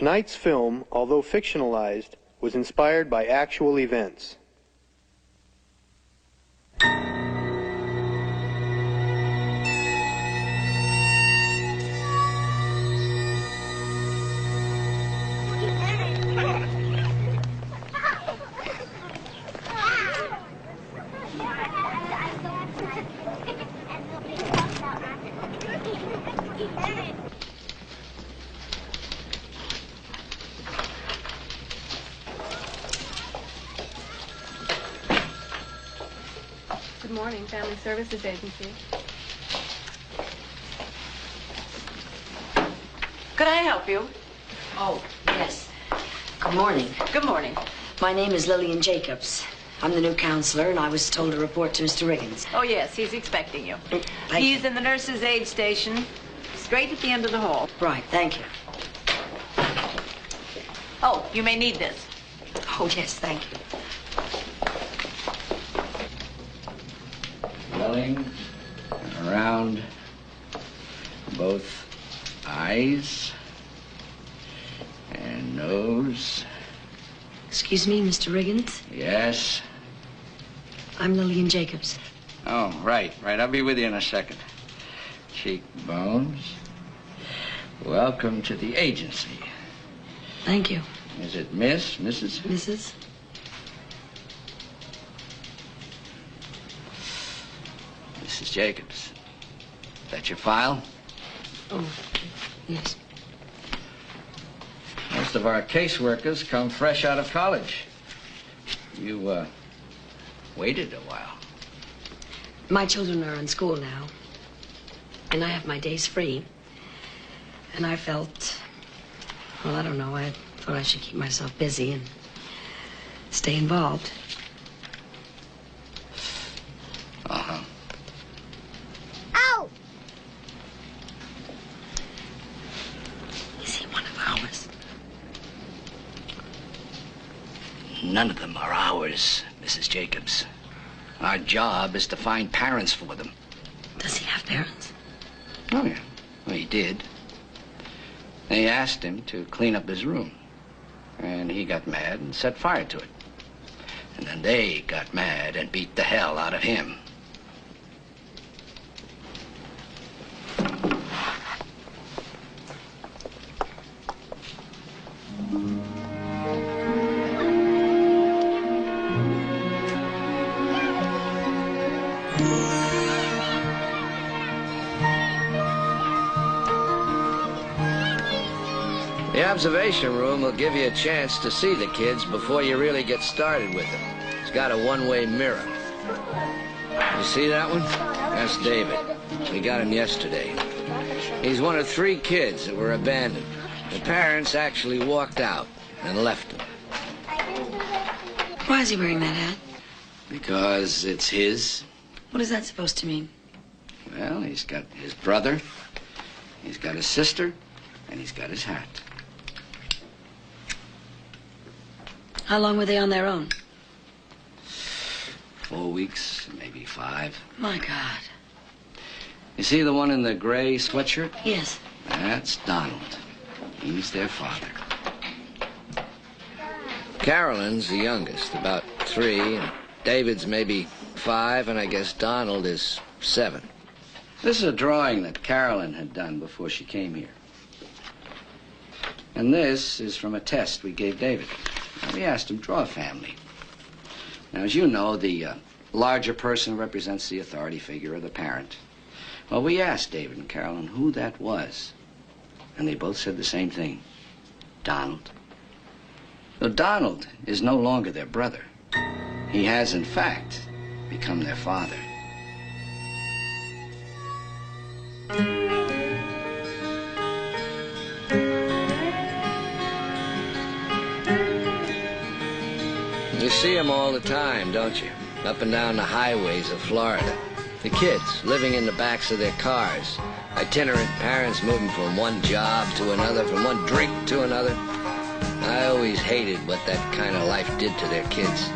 Tonight's film, although fictionalized, was inspired by actual events. Good morning, Family Services Agency. Could I help you? Oh, yes. Good morning. Good morning. My name is Lillian Jacobs. I'm the new counselor, and I was told to report to Mr. Riggins. Oh, yes, he's expecting you. Thank He's you. in the nurse's aid station, straight at the end of the hall. Right, thank you. Oh, you may need this. Oh, yes, thank you. Swelling around both eyes and nose. Excuse me, Mr. Riggins? Yes. I'm Lillian Jacobs. Oh, right. I'll be with you in a second. Cheekbones. Welcome to the agency. Thank you. Is it Miss, Mrs.? Mrs.? Mrs. Jacobs. That your file? Oh, yes. Most of our caseworkers come fresh out of college. You, waited a while. My children are in school now, and I have my days free. And I felt, well, I don't know, I thought I should keep myself busy and stay involved. Uh-huh. Ow! Is he one of ours? None of them are ours, Mrs. Jacobs. Our job is to find parents for them. Does he have parents? Oh, yeah. Well, he did. They asked him to clean up his room. And he got mad and set fire to it. And then they got mad and beat the hell out of him. The observation room will give you a chance to see the kids before you really get started with them. It's got a one-way mirror. You see that one? That's David. We got him yesterday. He's one of 3 kids that were abandoned. The parents actually walked out and left him. Why is he wearing that hat? Because it's his. What is that supposed to mean? Well, he's got his brother, he's got his sister, and he's got his hat. How long were they on their own? 4 weeks, maybe 5. My God. You see the one in the gray sweatshirt? Yes. That's Donald. He's their father. Carolyn's the youngest, about 3, and David's maybe 5, and I guess Donald is 7. This is a drawing that Carolyn had done before she came here. And this is from a test we gave David. We asked him, draw a family. Now, as you know, the larger person represents the authority figure or the parent. Well, we asked David and Carolyn who that was. And they both said the same thing. Donald. So Donald is no longer their brother. He has, in fact, become their father. You see them all the time, don't you? Up and down the highways of Florida. The kids living in the backs of their cars. Itinerant parents moving from one job to another, from one drink to another. I always hated what that kind of life did to their kids.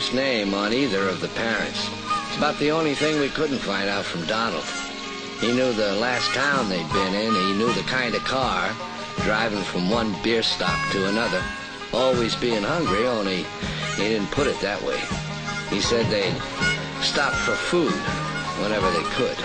first name on either of the parents. It's about the only thing we couldn't find out from Donald. He knew the last town they'd been in. He knew the kind of car, driving from one beer stop to another, always being hungry, only he didn't put it that way. He said they'd stop for food whenever they could.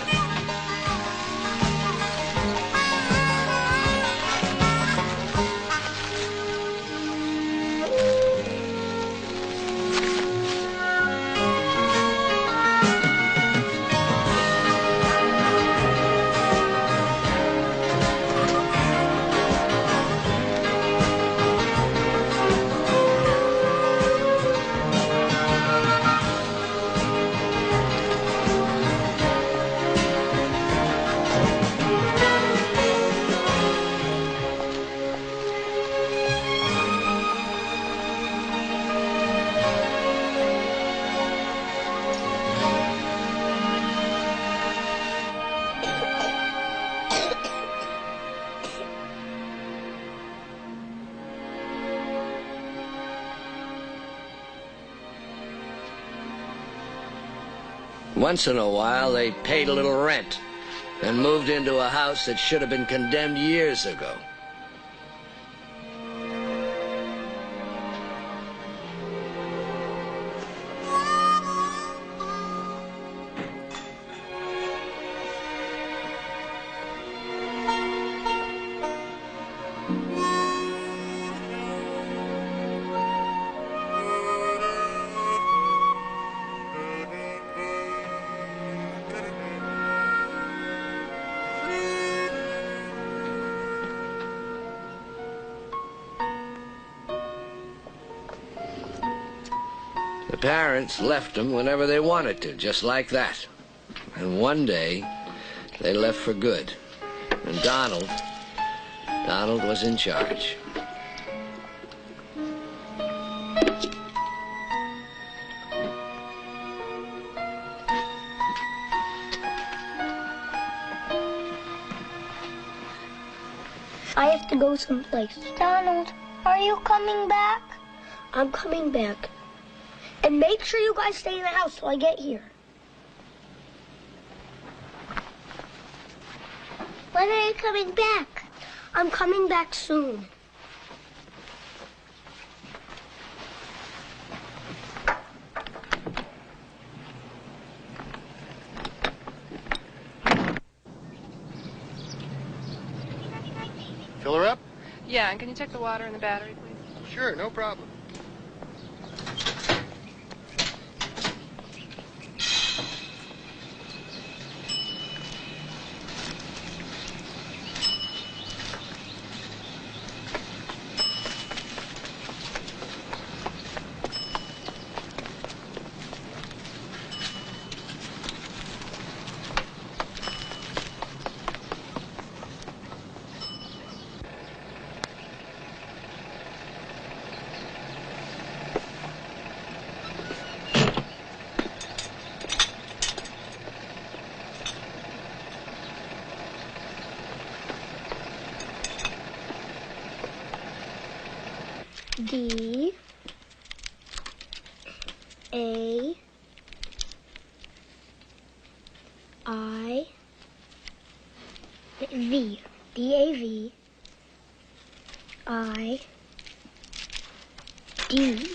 Once in a while, they paid a little rent and moved into a house that should have been condemned years ago. The parents left them whenever they wanted to, just like that. And one day, they left for good. And Donald was in charge. I have to go someplace. Donald, are you coming back? I'm coming back. And make sure you guys stay in the house till I get here. When are you coming back? I'm coming back soon. Fill her up? Yeah, and can you check the water and the battery, please? Sure, no problem. D A I V D A V I D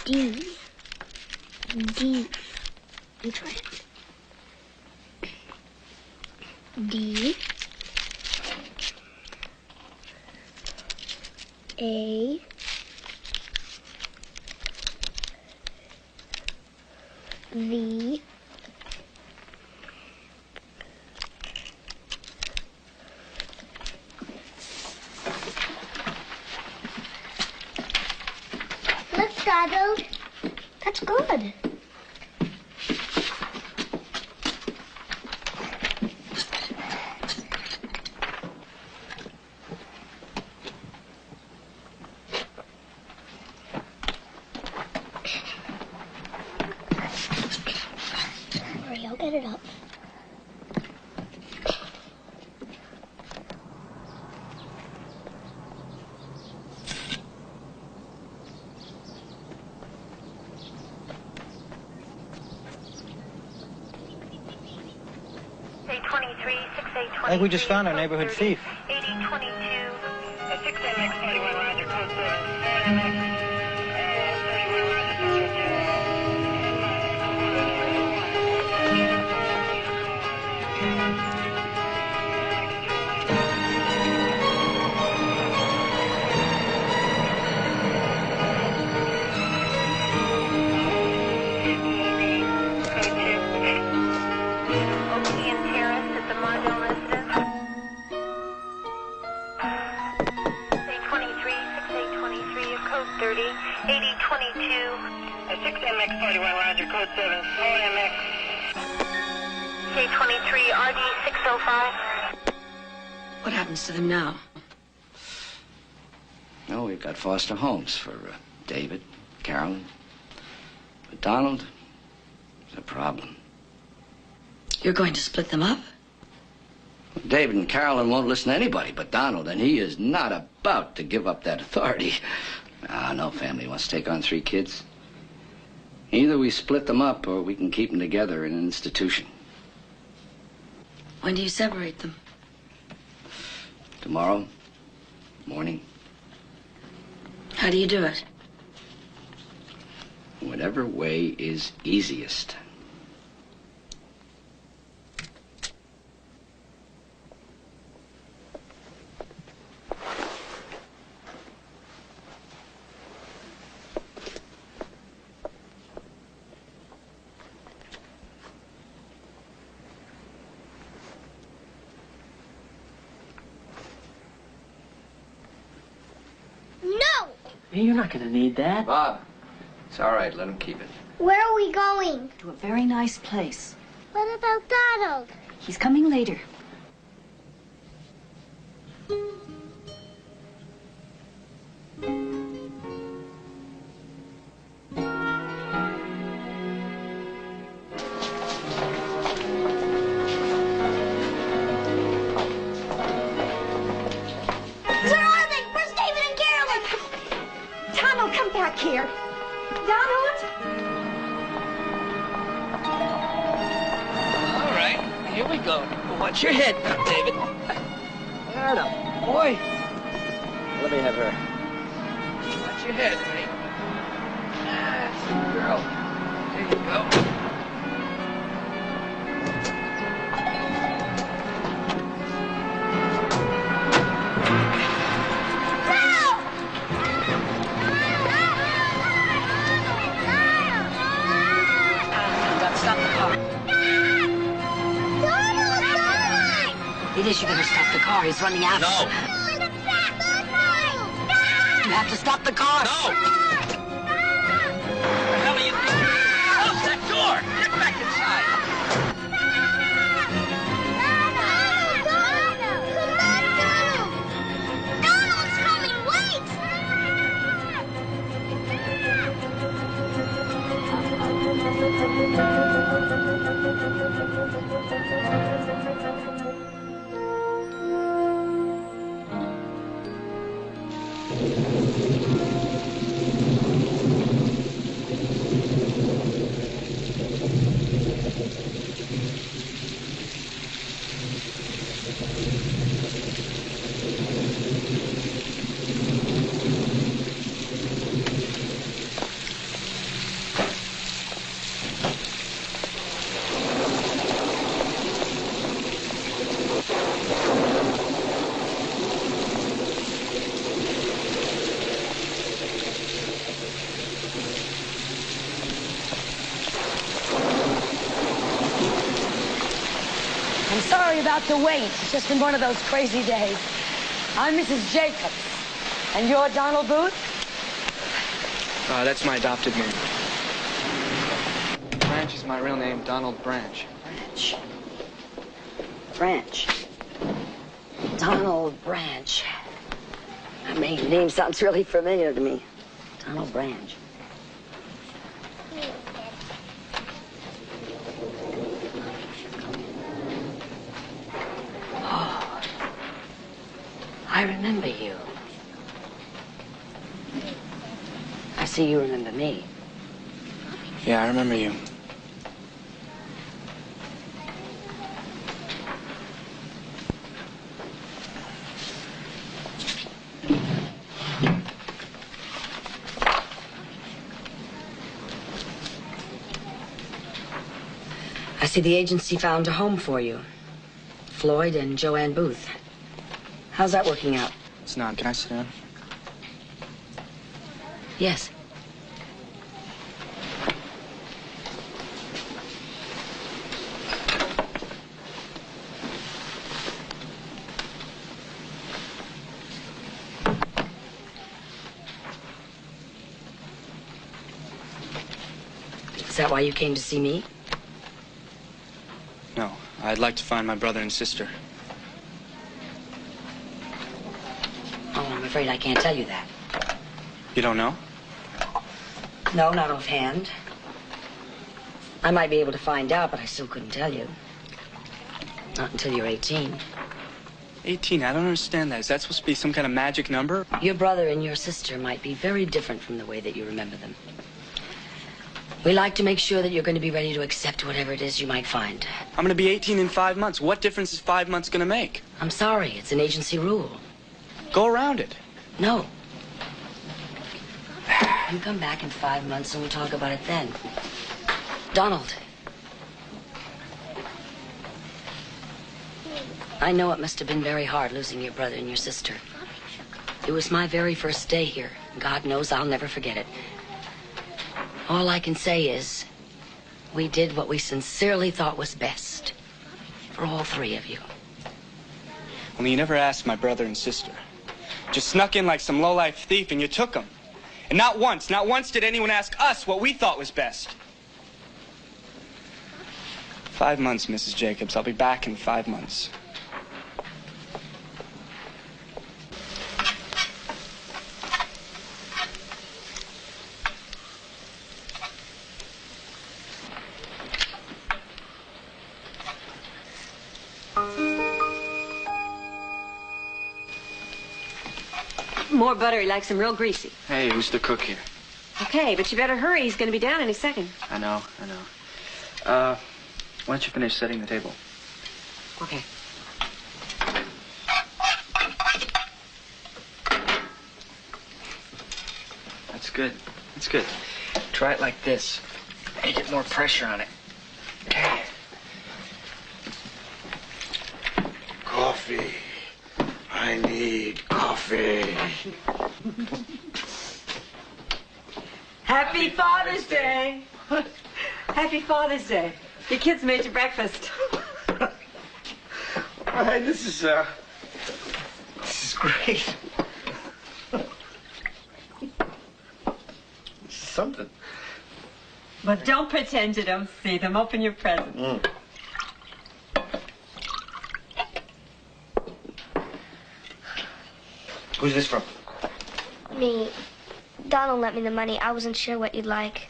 D D. You try it. D A V Look, Donald. That's good. Hurry, I'll get it up. I think we just found our neighborhood thief. 8022. 6MX41, Roger, code 7. Code 7, OMX. K23, RD605. What happens to them now? No, we've got foster homes for David, Carolyn. But Donald is a problem. You're going to split them up? David and Carolyn won't listen to anybody but Donald, and he is not about to give up that authority. No family wants to take on 3 kids. Either we split them up or we can keep them together in an institution. When do you separate them? Tomorrow morning. How do you do it? Whatever way is easiest. You're not going to need that. Bob, it's all right. Let him keep it. Where are we going? To a very nice place. What about Donald? He's coming later. Here. Donald! All right, here we go. Watch your head now, David. Atta boy. Let me have her. Watch your head, honey. That's the girl. There you go. It is, you better stop the car. He's running after us. No. You have to stop the car. No. What the hell are you doing? Close that door. Get back inside. Donald's coming, Sorry about the wait. It's just been one of those crazy days. I'm Mrs. Jacobs. And you're Donald Booth? That's my adopted name. Branch is my real name, Donald Branch. Branch. Branch. Donald Branch. That name sounds really familiar to me. Donald Branch. I remember you. I see you remember me. Yeah, I remember you. I see the agency found a home for you. Floyd and Joanne Booth. How's that working out? It's not. Can I sit down? Yes. Is that why you came to see me? No. I'd like to find my brother and sister. Oh, I'm afraid I can't tell you that. You don't know? No, not offhand. I might be able to find out, but I still couldn't tell you. Not until you're 18. 18? I don't understand that. Is that supposed to be some kind of magic number? Your brother and your sister might be very different from the way that you remember them. We like to make sure that you're going to be ready to accept whatever it is you might find. I'm going to be 18 in 5 months. What difference is 5 months going to make? I'm sorry, it's an agency rule. Go around it. No. You come back in 5 months and we'll talk about it then. Donald. I know it must have been very hard losing your brother and your sister. It was my very first day here. God knows I'll never forget it. All I can say is, we did what we sincerely thought was best for all three of you. Only you never asked my brother and sister. Just snuck in like some lowlife thief and you took them. And not once did anyone ask us what we thought was best. 5 months, Mrs. Jacobs. I'll be back in 5 months. More butter. He likes them real greasy. Hey, who's the cook here? Okay, but you better hurry. He's going to be down any second. I know. Why don't you finish setting the table? Okay. That's good. That's good. Try it like this. And get more pressure on it. Okay. Coffee. I need coffee. Happy Father's Day. Happy Father's Day. Your kids made you breakfast. Hey, this is great. This is something. But don't pretend you don't see them. Open your presents. Who's this from? Me. Donald lent me the money. I wasn't sure what you'd like.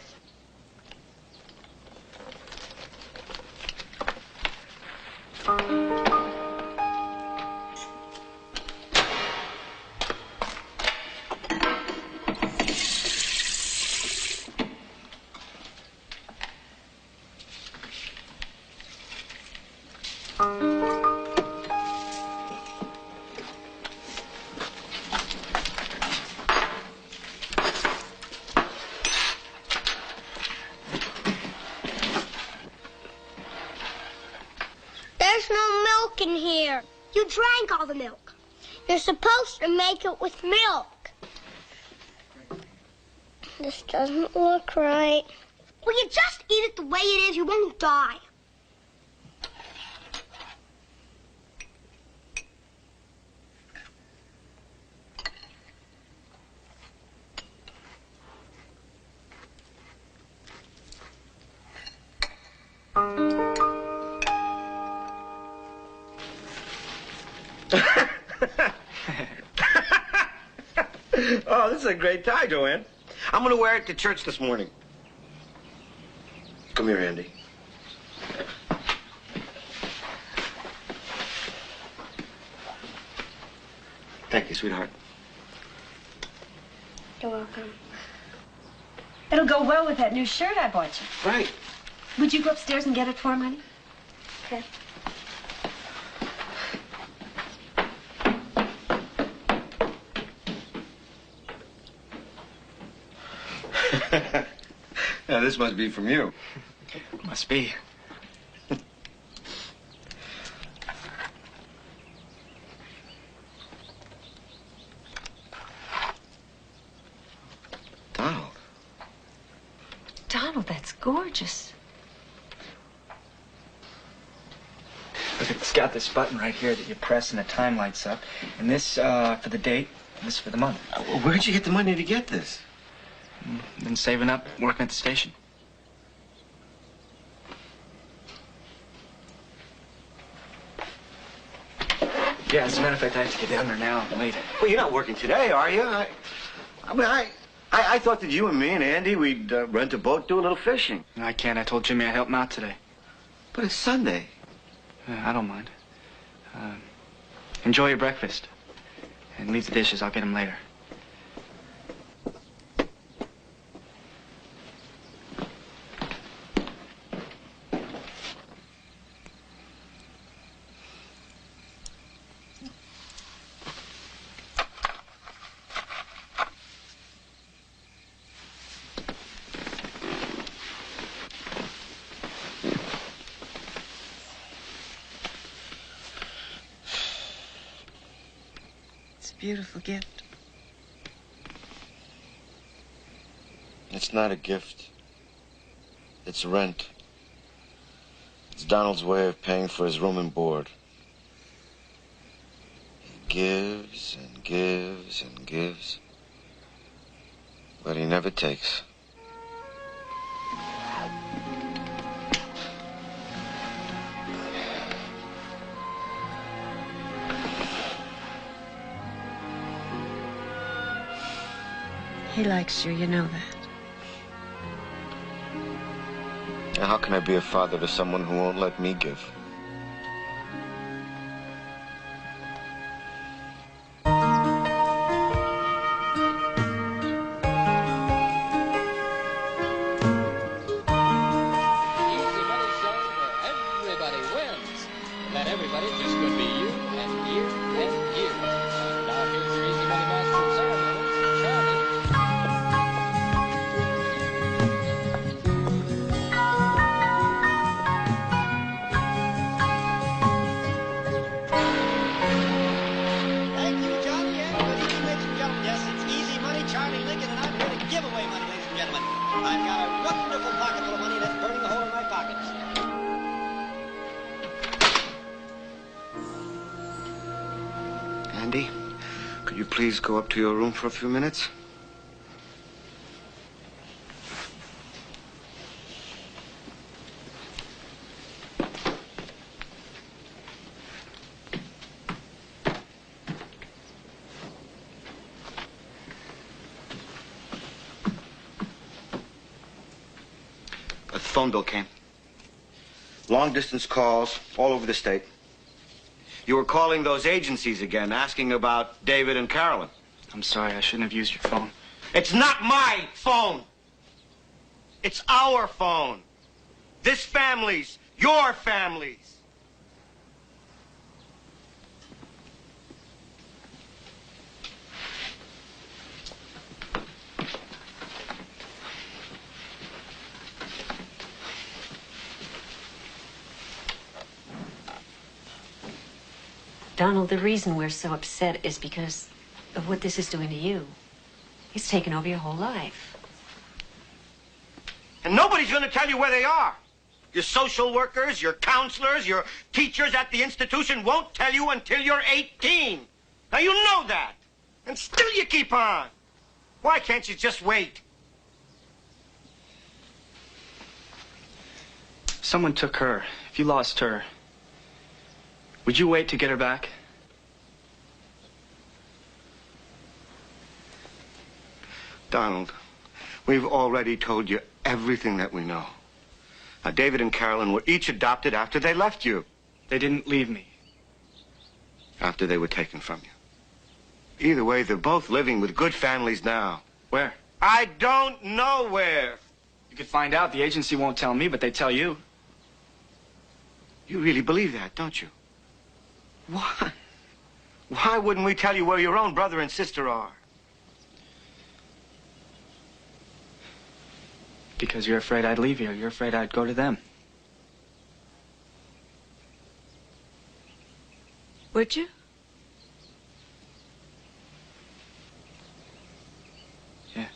There's no milk in here. You drank all the milk. You're supposed to make it with milk. This doesn't look right. Will you just eat it the way it is? You won't die. Oh, this is a great tie, Joanne. I'm going to wear it to church this morning. Come here, Andy. Thank you, sweetheart. You're welcome. It'll go well with that new shirt I bought you. Right. Would you go upstairs and get it for him, honey? Okay. Now, this must be from you. Must be. Donald, that's gorgeous. Look, it's got this button right here that you press and the time lights up. And this for the date, and this for the month. Where'd you get the money to get this? Been saving up, working at the station. Yeah, as a matter of fact, I have to get down there now. I'm late. Well, you're not working today, are you? I thought that you and me and Andy, we'd rent a boat, do a little fishing. No, I can't. I told Jimmy I'd help him out today. But it's Sunday. I don't mind. Enjoy your breakfast. And leave the dishes. I'll get them later. Beautiful gift. It's not a gift. It's rent. It's Donald's way of paying for his room and board. He gives and gives and gives, but he never takes. He likes you know that. Now, how can I be a father to someone who won't let me give? Andy, could you please go up to your room for a few minutes? A phone bill came. Long-distance calls all over the state. You were calling those agencies again, asking about David and Carolyn. I'm sorry, I shouldn't have used your phone. It's not my phone. It's our phone. This family's, your family's. Donald, the reason we're so upset is because of what this is doing to you. It's taken over your whole life. And nobody's going to tell you where they are. Your social workers, your counselors, your teachers at the institution won't tell you until you're 18. Now, you know that. And still you keep on. Why can't you just wait? If someone took her, if you lost her, would you wait to get her back? Donald, we've already told you everything that we know. Now, David and Carolyn were each adopted after they left you. They didn't leave me. After they were taken from you. Either way, they're both living with good families now. Where? I don't know where. You could find out. The agency won't tell me, but they tell you. You really believe that, don't you? Why? Why wouldn't we tell you where your own brother and sister are? Because you're afraid I'd leave you. You're afraid I'd go to them. Would you? Yeah.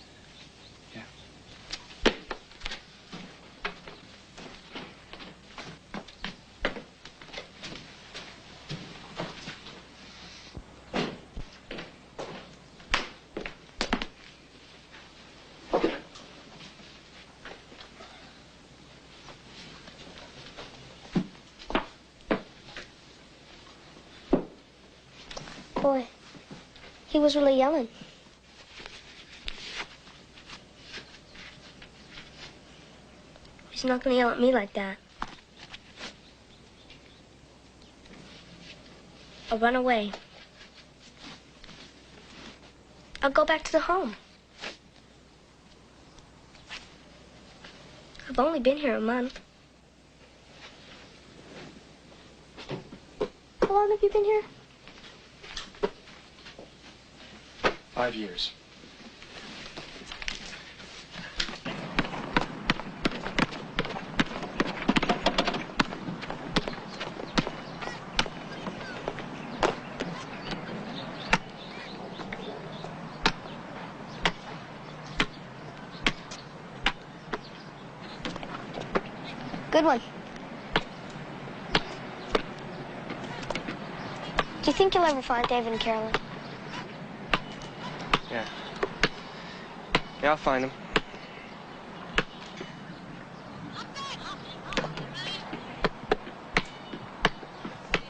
Boy, he was really yelling. He's not going to yell at me like that. I'll run away. I'll go back to the home. I've only been here a month. How long have you been here? 5 years. Good one. Do you think you'll ever find David and Carolyn? Yeah. Yeah, I'll find him.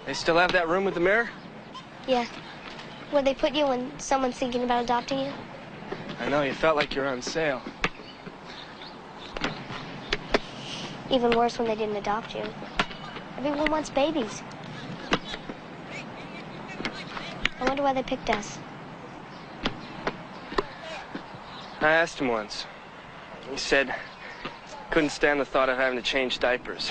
They still have that room with the mirror? Yeah. Where they put you when someone's thinking about adopting you? I know, you felt like you were on sale. Even worse when they didn't adopt you. Everyone wants babies. I wonder why they picked us. I asked him once. He said couldn't stand the thought of having to change diapers.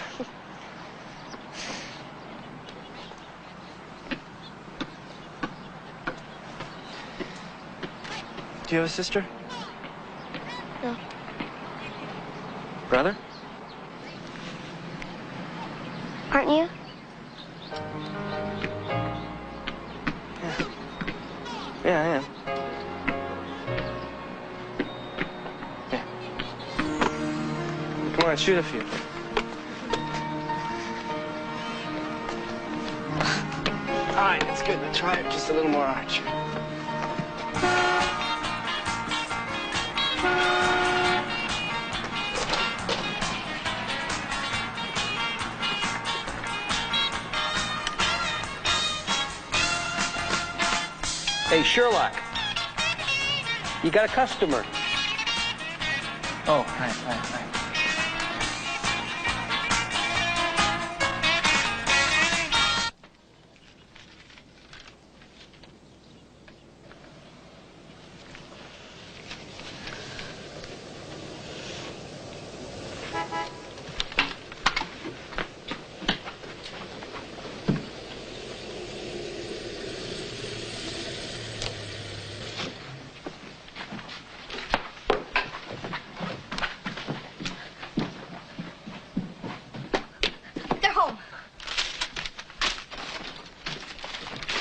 Do you have a sister? No. Brother? Aren't you? Yeah, I am. Yeah. Come on, shoot a few. All right, that's good. Now try it just a little more arch. Hey, Sherlock. You got a customer. Oh, hi.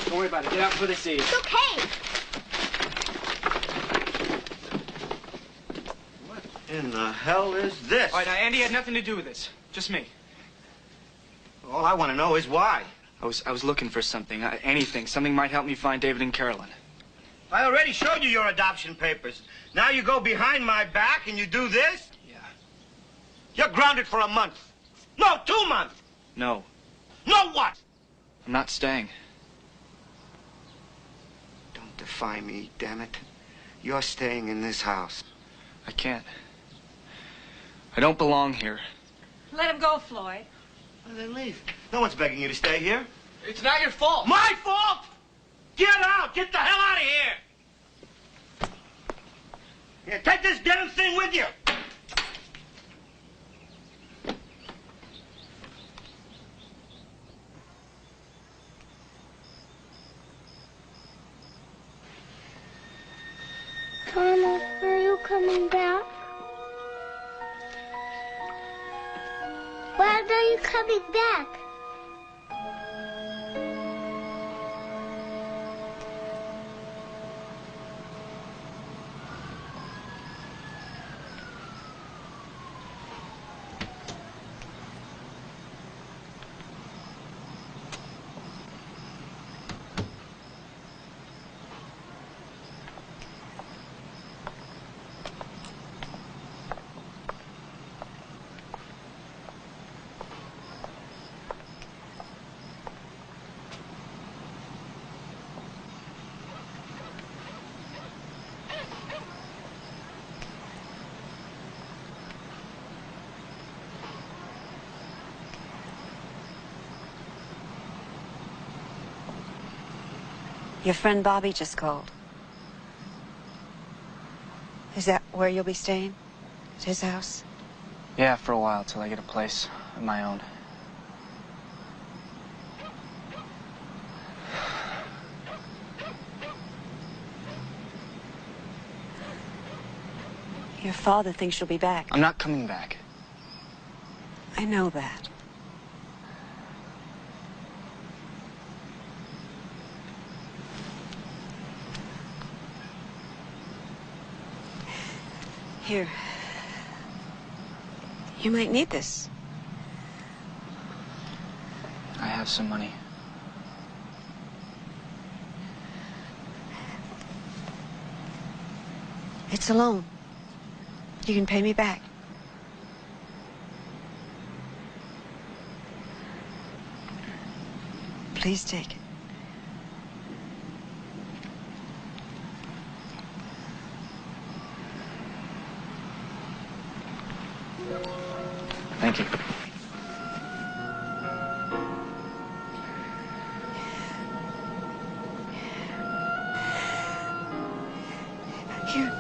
Don't worry about it. Get out before they see you. It's okay. What in the hell is this? All right, now, Andy had nothing to do with this. Just me. All I want to know is why. I was looking for something. Anything. Something might help me find David and Carolyn. I already showed you your adoption papers. Now you go behind my back and you do this? Yeah. You're grounded for a month. No, 2 months. No. No what? I'm not staying. Don't defy me, damn it. You're staying in this house. I can't. I don't belong here. Let him go, Floyd. Well, then leave. No one's begging you to stay here. It's not your fault. My fault? Get out! Get the hell out of here! Here, take this damn thing with you! Donald, are you coming back? Why are you coming back? Your friend Bobby just called. Is that where you'll be staying? At his house? Yeah, for a while, till I get a place of my own. Your father thinks you'll be back. I'm not coming back. I know that. Here. You might need this. I have some money. It's a loan. You can pay me back. Please take it. Thank you. Here.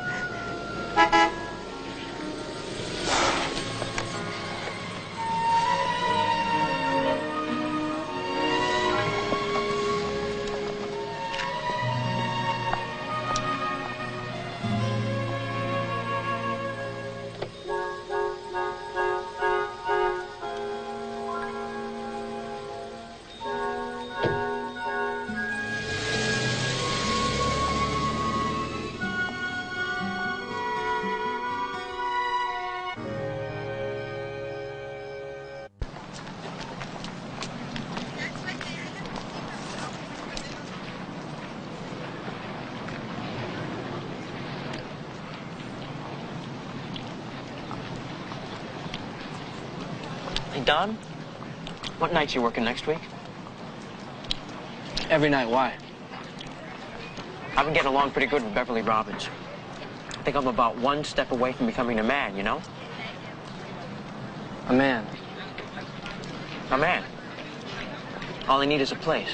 Hey, Don, what nights you working next week? Every night, why? I've been getting along pretty good with Beverly Robbins. I think I'm about one step away from becoming a man, you know? A man. A man. All I need is a place.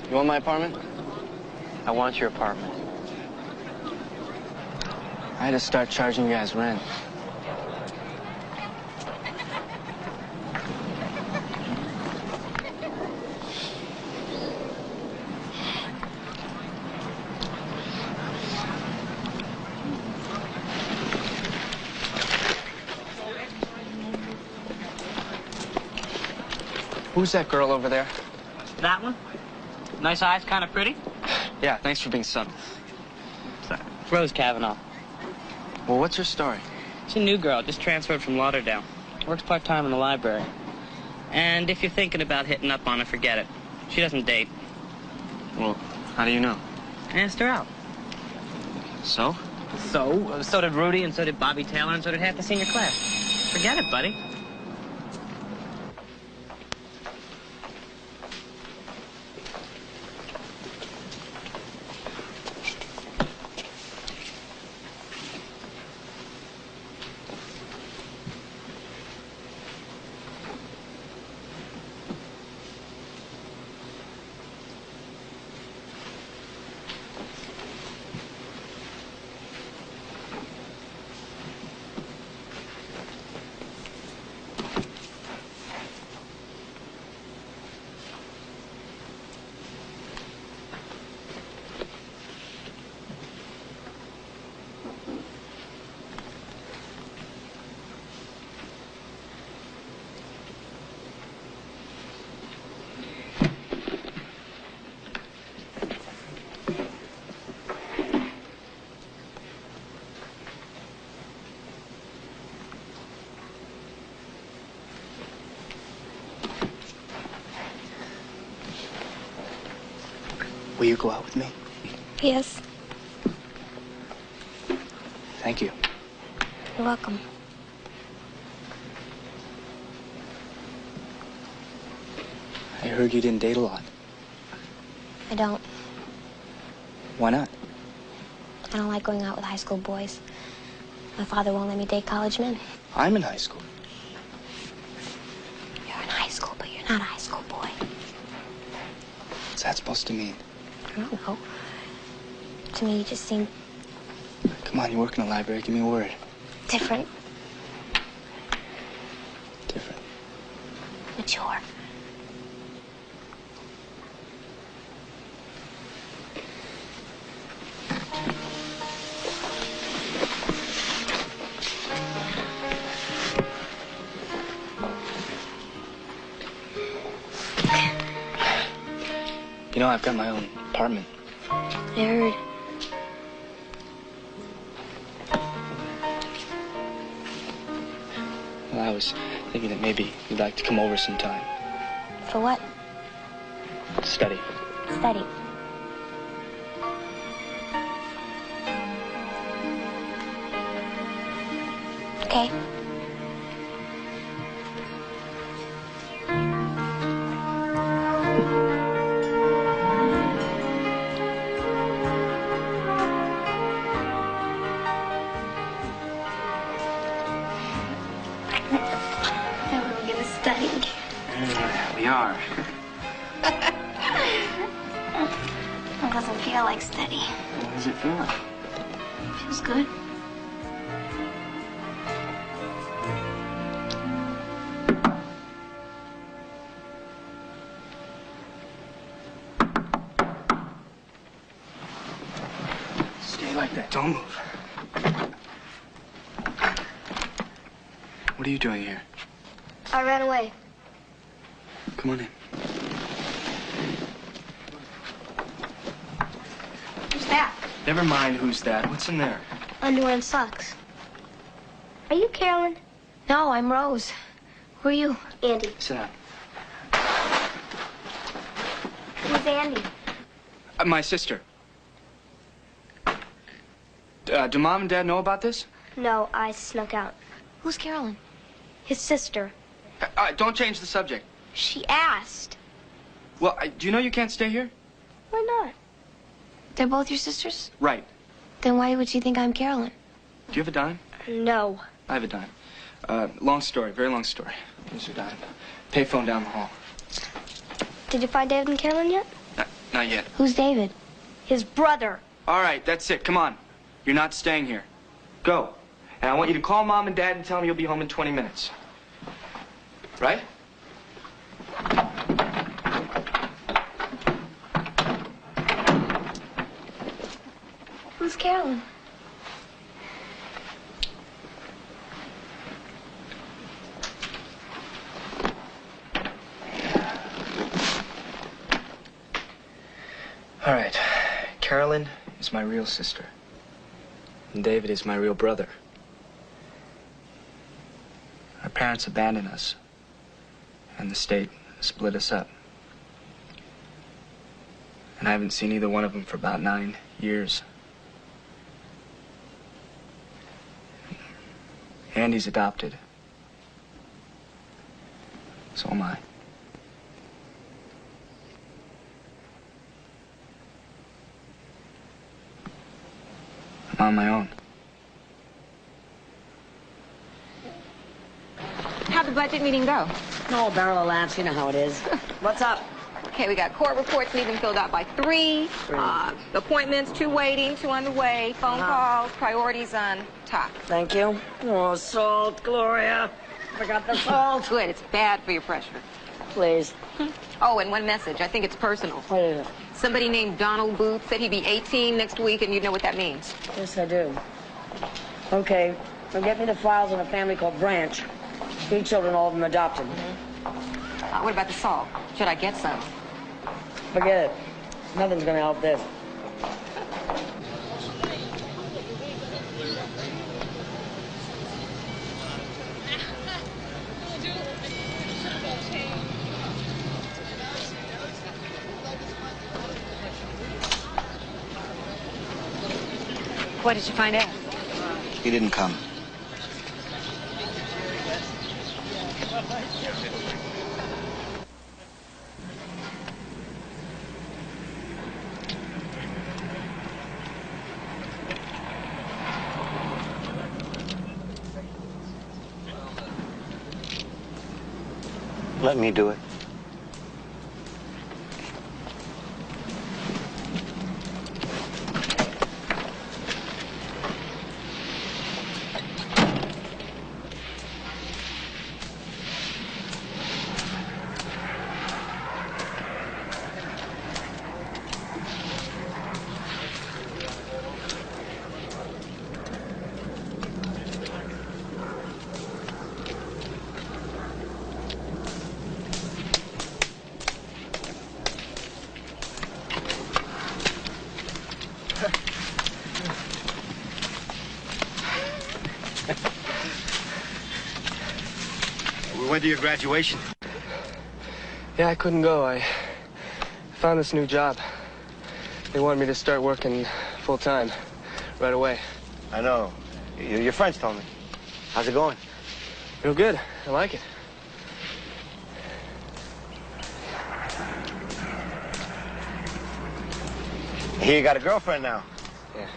You want my apartment? I want your apartment. I had to start charging you guys rent. Who's that girl over there? That one? Nice eyes, kind of pretty? Yeah, thanks for being subtle. Rose Kavanaugh. Well, what's her story? She's a new girl, just transferred from Lauderdale. Works part-time in the library. And if you're thinking about hitting up on her, forget it. She doesn't date. Well, how do you know? I asked her out. So? So did Rudy, and so did Bobby Taylor, and so did half the senior class. Forget it, buddy. Will you go out with me? Yes, Thank you. you're welcome. I heard you didn't date a lot. I don't. Why not? I don't like going out with high school boys. My father won't let me date college men. I'm in high school. You're in high school, but you're not a high school boy. What's that supposed to mean? I don't know. To me, you just seem Come on, you work in the library. Give me a word. different, Different. mature. You know, I've got my own apartment. I heard. Well, I was thinking that maybe you'd like to come over sometime. For what? Study. Study. Okay. Then we're gonna study. We are. It doesn't feel like study. What does it feel like? Feels good. Stay like that. Don't move. What are you doing here? I ran away. Come on in. Who's that? Never mind who's that. What's in there? Underwear and socks. Are you Carolyn? No, I'm Rose. Who are you? Andy. Sit down. Who's Andy? My sister. Do Mom and Dad know about this? No, I snuck out. Who's Carolyn? His sister. Don't change the subject. She asked. Well, do you know you can't stay here? Why not? They're both your sisters? Right. Then why would she think I'm Carolyn? Do you have a dime? No. I have a dime. Long story, very long story. Here's your dime. Payphone down the hall. Did you find David and Carolyn yet? Not yet. Who's David? His brother. All right, that's it. Come on. You're not staying here. Go. And I want you to call Mom and Dad and tell them you'll be home in 20 minutes. Right? Who's Carolyn? All right. Carolyn is my real sister. And David is my real brother. Our parents abandoned us. And the state split us up. And I haven't seen either one of them for about 9 years. Andy's adopted. So am I. I'm on my own. How'd the budget meeting go? No, barrel of laughs, you know how it is. What's up? Okay, we got court reports needing filled out by 3. Appointments, 2 waiting, 2 on the way. Phone calls, priorities on top. Thank you. Oh, salt, Gloria. Forgot the salt. Good, it's bad for your pressure. Please. Oh, and one message. I think it's personal. What is it? Somebody named Donald Booth said he'd be 18 next week, and you know what that means. Yes, I do. Okay, now get me the files on a family called Branch. 3 children, all of them adopted. What about the salt? Should I get some? Forget it. Nothing's gonna help this. What did you find out? He didn't come. Let me do it. We went to your graduation. Yeah, I couldn't go. I found this new job. They wanted me to start working full-time right away. I know. Your friends told me. How's it going? Real good. I like it. Here you got a girlfriend now. Yeah.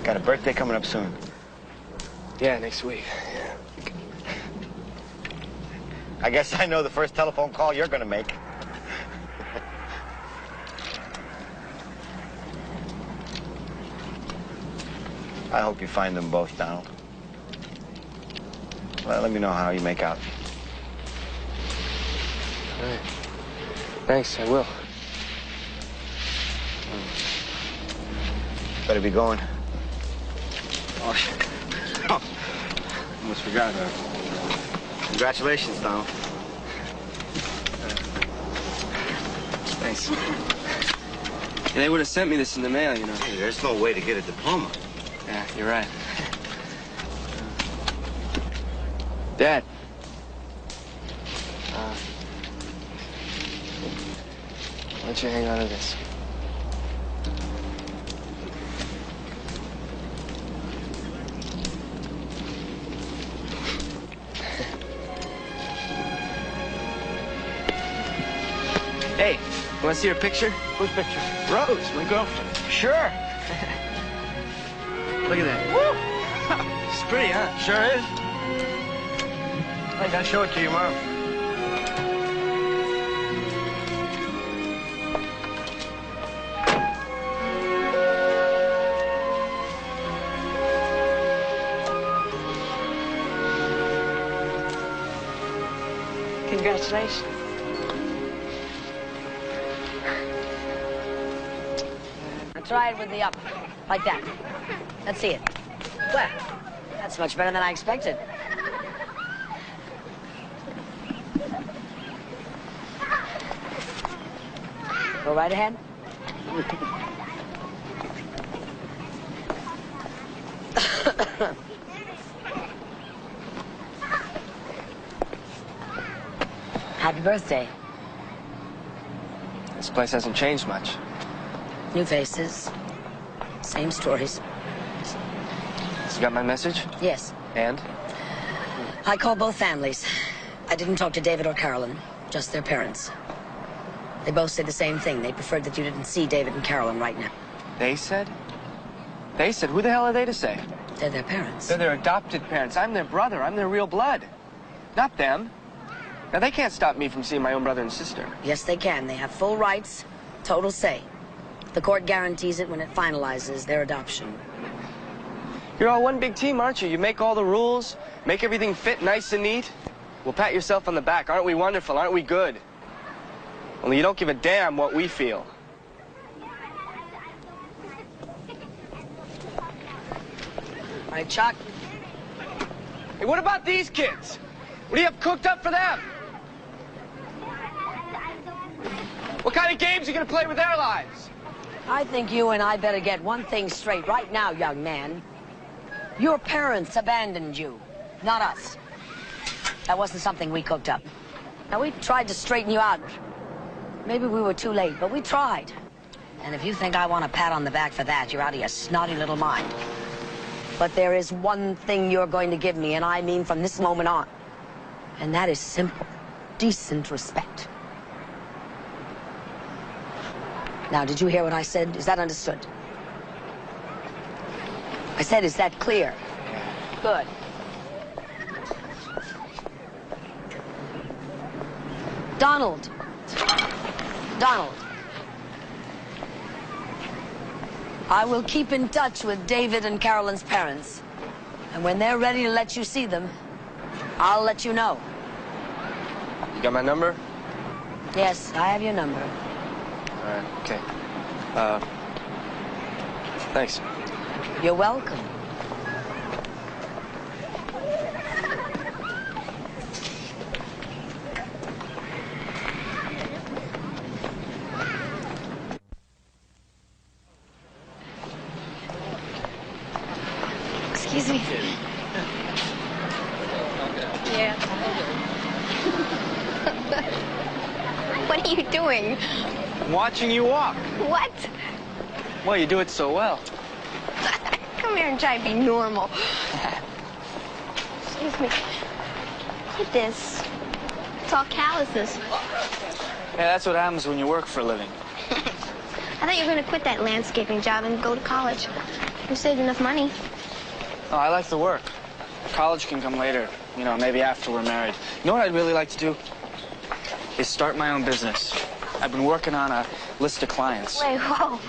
Got a birthday coming up soon. Yeah, next week. I guess I know the first telephone call you're gonna make. I hope you find them both, Donald. Well, let me know how you make out. All right. Thanks, I will. Better be going. Oh, shit. Oh, almost forgot. Congratulations, Donald. Thanks. Yeah, they would have sent me this in the mail, you know. Hey, there's no way to get a diploma. Yeah, you're right. Dad. Why don't you hang on to this? Hey, you want to see her picture? Whose picture? Rose, my girlfriend. Sure. Look at that. Woo! She's pretty, huh? Sure is. I gotta show it to you, Mom. Congratulations. Now try it with the up, like that. Let's see it. Well, that's much better than I expected. Go right ahead. Happy birthday. This place hasn't changed much. New faces. Same stories. You got my message? Yes. And? I called both families. I didn't talk to David or Carolyn, just their parents. They both said the same thing. They preferred that you didn't see David and Carolyn right now. They said? They said? Who the hell are they to say? They're their parents. They're their adopted parents. I'm their brother. I'm their real blood. Not them. Now, they can't stop me from seeing my own brother and sister. Yes, they can. They have full rights, total say. The court guarantees it when it finalizes their adoption. You're all one big team, aren't you? You make all the rules, make everything fit nice and neat. Well, pat yourself on the back. Aren't we wonderful? Aren't we good? Only you don't give a damn what we feel. All right, Chuck. Hey, what about these kids? What do you have cooked up for them? What kind of games are you going to play with their lives? I think you and I better get one thing straight right now, young man. Your parents abandoned you, not us. That wasn't something we cooked up. Now, we tried to straighten you out. Maybe we were too late, but we tried. And if you think I want a pat on the back for that, you're out of your snotty little mind. But there is one thing you're going to give me, and I mean from this moment on. And that is simple, decent respect. Now, did you hear what I said? Is that understood? I said, is that clear? Good. Donald. Donald. I will keep in touch with David and Carolyn's parents. And when they're ready to let you see them, I'll let you know. You got my number? Yes, I have your number. All right, okay. Thanks. You're welcome. Excuse me. Yeah. What are you doing? I'm watching you walk. What? Well, you do it so well. Come here and try to be normal. Excuse me. Look at this. It's all calluses. Yeah, that's what happens when you work for a living. I thought you were going to quit that landscaping job and go to college. You saved enough money. Oh, I like the work. College can come later, you know, maybe after we're married. You know what I'd really like to do? Is start my own business. I've been working on a list of clients. Wait, whoa.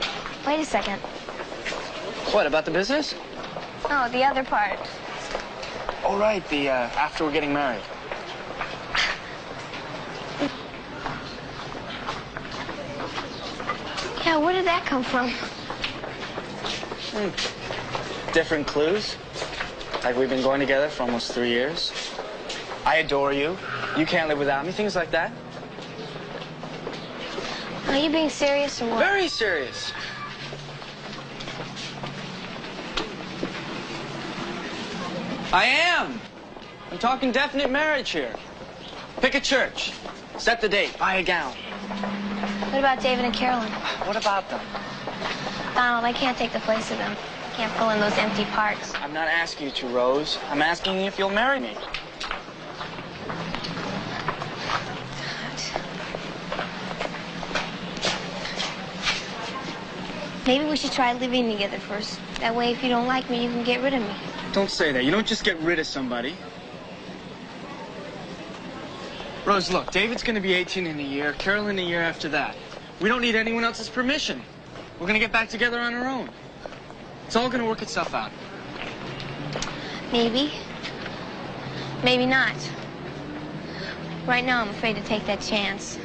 Wait a second. What, about the business? No, the other part. Oh, right, the, after we're getting married. Yeah, where did that come from? Different clues. Like we've been going together for almost 3 years. I adore you. You can't live without me. Things like that. Are you being serious or what? Very serious. I am. I'm talking definite marriage here. Pick a church. Set the date. Buy a gown. What about David and Carolyn? What about them? Donald, I can't take the place of them. I can't fill in those empty parks. I'm not asking you to, Rose. I'm asking you if you'll marry me. Maybe we should try living together first. That way, if you don't like me, you can get rid of me. Don't say that. You don't just get rid of somebody. Rose, look, David's going to be 18 in a year, Carolyn a year after that. We don't need anyone else's permission. We're going to get back together on our own. It's all going to work itself out. Maybe. Maybe not. Right now, I'm afraid to take that chance.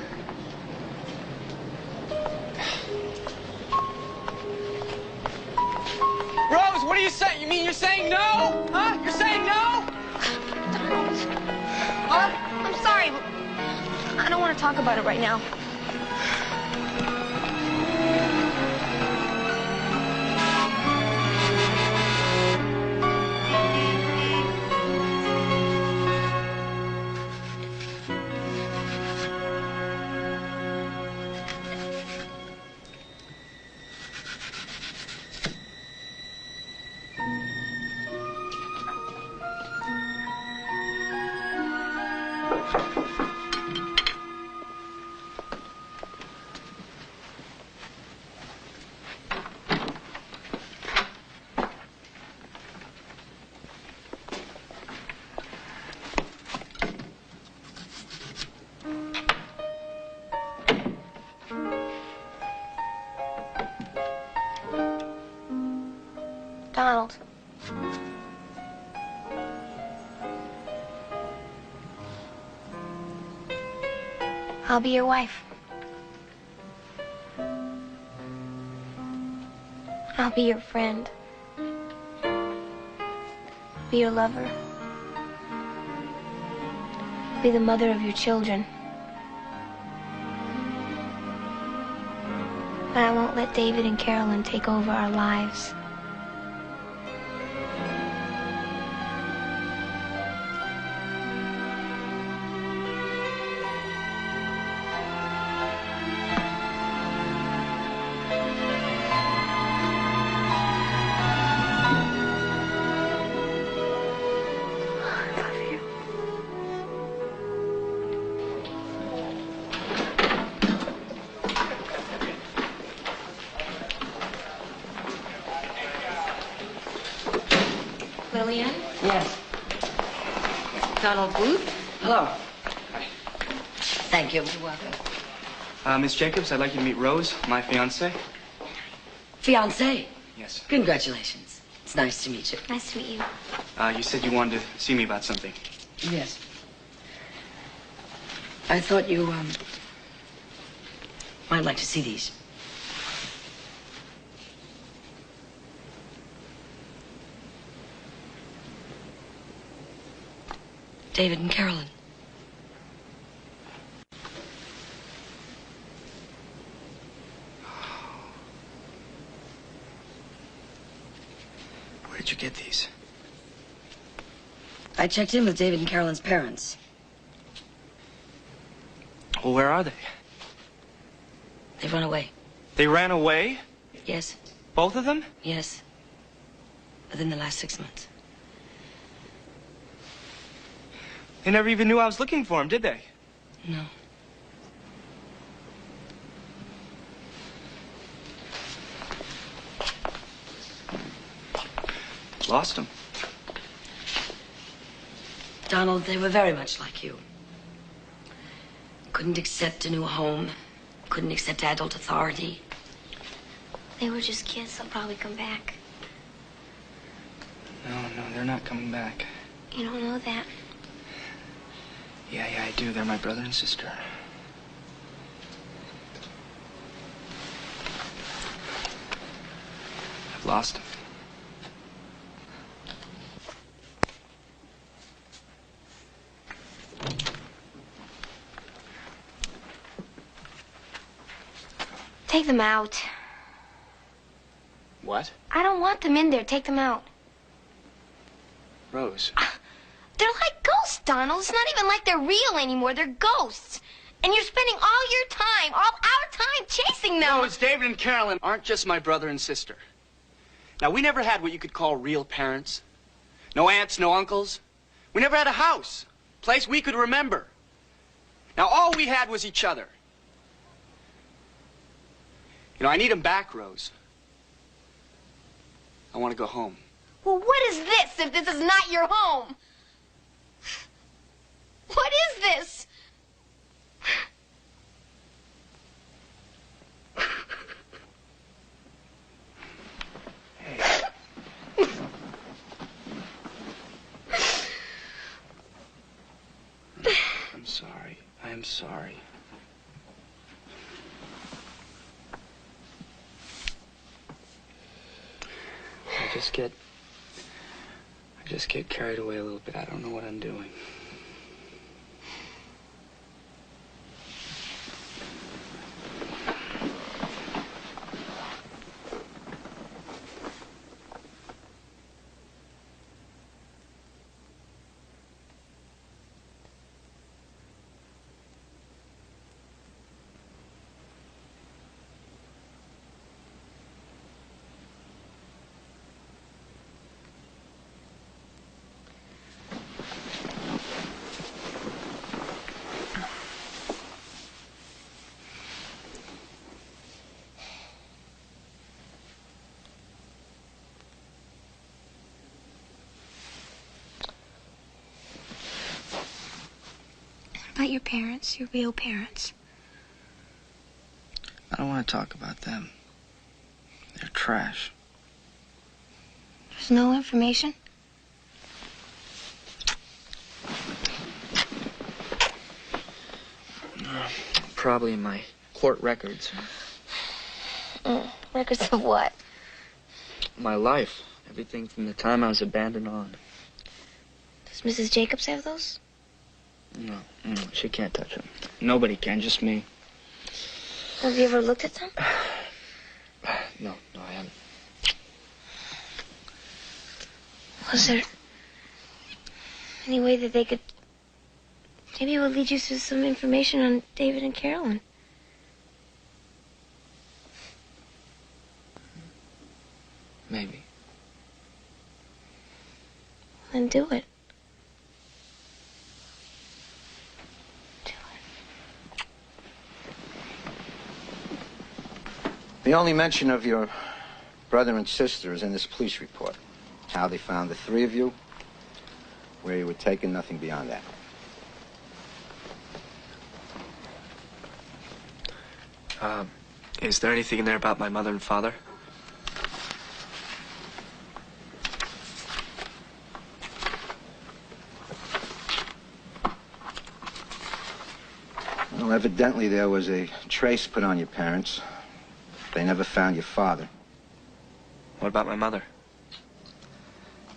Rose, what are you saying? You mean you're saying no? Huh? You're saying no? Donald. Huh? I'm sorry, but I don't want to talk about it right now. Donald. I'll be your wife. I'll be your friend. Be your lover. Be the mother of your children. But I won't let David and Carolyn take over our lives. Lillian? Yes. Donald Booth? Hello. Hi. Thank you. You're welcome. Miss Jacobs, I'd like you to meet Rose, my fiancée. Fiancé? Yes. Congratulations. It's nice to meet you. Nice to meet you. You said you wanted to see me about something. Yes. I thought you, might like to see these. David and Carolyn. Where'd you get these? I checked in with David and Carolyn's parents. Well, where are they? They've run away. They ran away? Yes. Both of them? Yes. Within the last 6 months. They never even knew I was looking for them, did they? No. Lost them. Donald, they were very much like you. Couldn't accept a new home. Couldn't accept adult authority. They were just kids. They'll probably come back. No, they're not coming back. You don't know that. Yeah, I do. They're my brother and sister. I've lost them. Take them out. What? I don't want them in there. Take them out. Rose. They're like ghosts, Donald. It's not even like they're real anymore. They're ghosts. And you're spending all your time, all our time, chasing them. No, it's David and Carolyn aren't just my brother and sister. Now, we never had what you could call real parents. No aunts, no uncles. We never had a house, place we could remember. Now, all we had was each other. You know, I need them back, Rose. I want to go home. Well, what is this if this is not your home? What is this? I'm sorry. I am sorry. I just get carried away a little bit. I don't know what I'm doing. What about your parents, your real parents? I don't want to talk about them. They're trash. There's no information? Probably in my court records. Records of what? My life. Everything from the time I was abandoned on. Does Mrs. Jacobs have those? No, she can't touch them. Nobody can, just me. Have you ever looked at them? No, I haven't. Was there any way that they could... Maybe it would lead you to some information on David and Carolyn. Maybe. Then do it. The only mention of your brother and sister is in this police report. How they found the three of you, where you were taken, nothing beyond that. Is there anything in there about my mother and father? Well, evidently there was a trace put on your parents. They never found your father. What about my mother?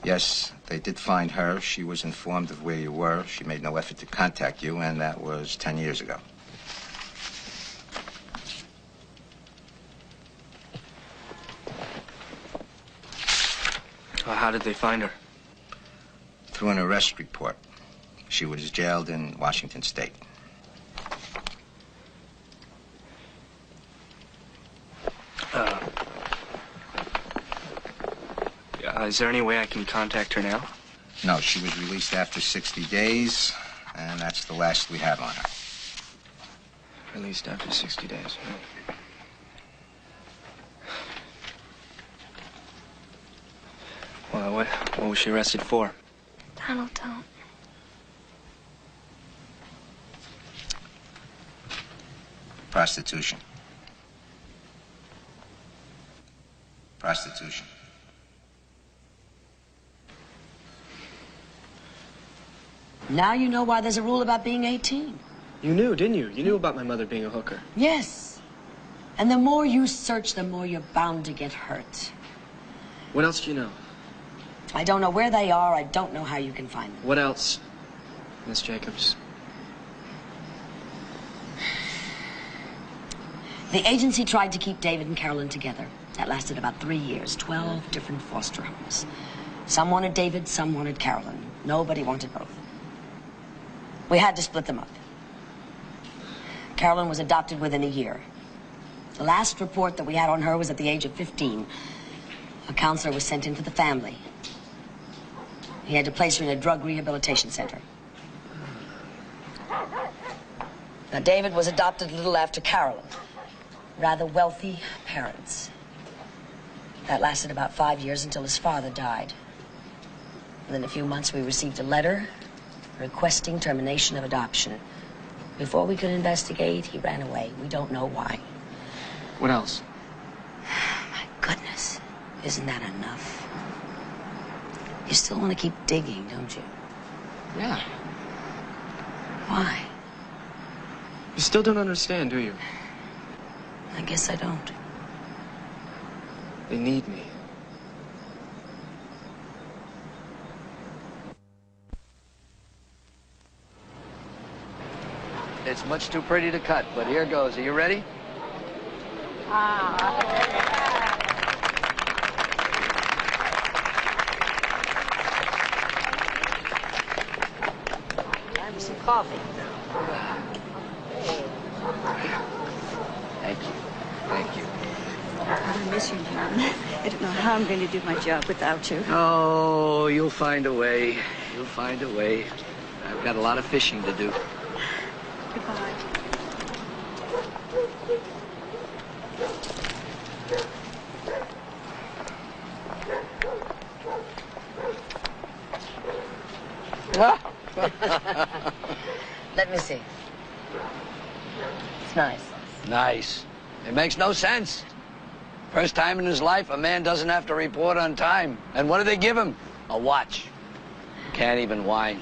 Yes, they did find her. She was informed of where you were. She made no effort to contact you, and that was 10 years ago. Well, how did they find her? through an arrest report. She was jailed in Washington State. Is there any way I can contact her now? No, she was released after 60 days, and that's the last we have on her. Released after 60 days. Well, what was she arrested for? Donald, don't. Prostitution. Prostitution. Now you know why there's a rule about being 18. You knew, didn't you? You knew about my mother being a hooker. Yes. And the more you search, the more you're bound to get hurt. What else do you know? I don't know where they are. I don't know how you can find them. What else, Miss Jacobs? The agency tried to keep David and Carolyn together. That lasted about 3 years, 12 different foster homes. Some wanted David, some wanted Carolyn. Nobody wanted both. We had to split them up. Carolyn was adopted within a year. The last report that we had on her was at the age of 15. A counselor was sent in for the family. He had to place her in a drug rehabilitation center. Now, David was adopted a little after Carolyn. Rather wealthy parents. That lasted about 5 years until his father died. Within a few months, we received a letter requesting termination of adoption. Before we could investigate, he ran away. We don't know why. What else? My goodness. Isn't that enough? You still want to keep digging, don't you? Yeah. Why? You still don't understand, do you? I guess I don't. They need me. It's much too pretty to cut, but here goes. Are you ready? Have some coffee. Thank you. Thank you. I miss you, John. I don't know how I'm going to do my job without you. Oh, you'll find a way. You'll find a way. I've got a lot of fishing to do. Goodbye. Let me see. It's nice. Nice. It makes no sense. First time in his life, a man doesn't have to report on time. And what do they give him? A watch. Can't even whine.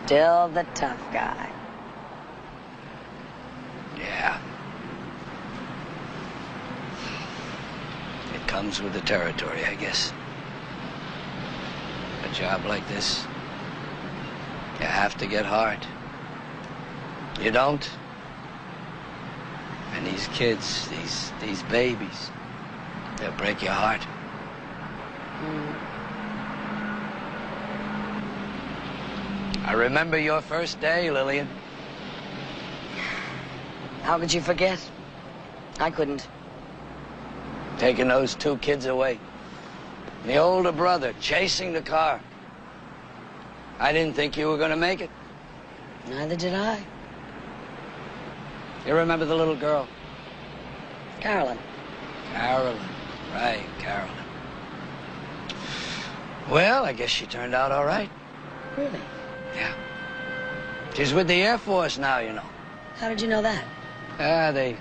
Still the tough guy. Yeah. It comes with the territory, I guess. A job like this, you have to get hard. You don't? And these kids, these babies, they'll break your heart. I remember your first day, Lillian. How could you forget? I couldn't. Taking those 2 kids away. The older brother chasing the car. I didn't think you were going to make it. Neither did I. You remember the little girl? Carolyn. Carolyn. Right, Carolyn. Well, I guess she turned out all right. Really? Yeah. She's with the Air Force now, you know. How did you know that? They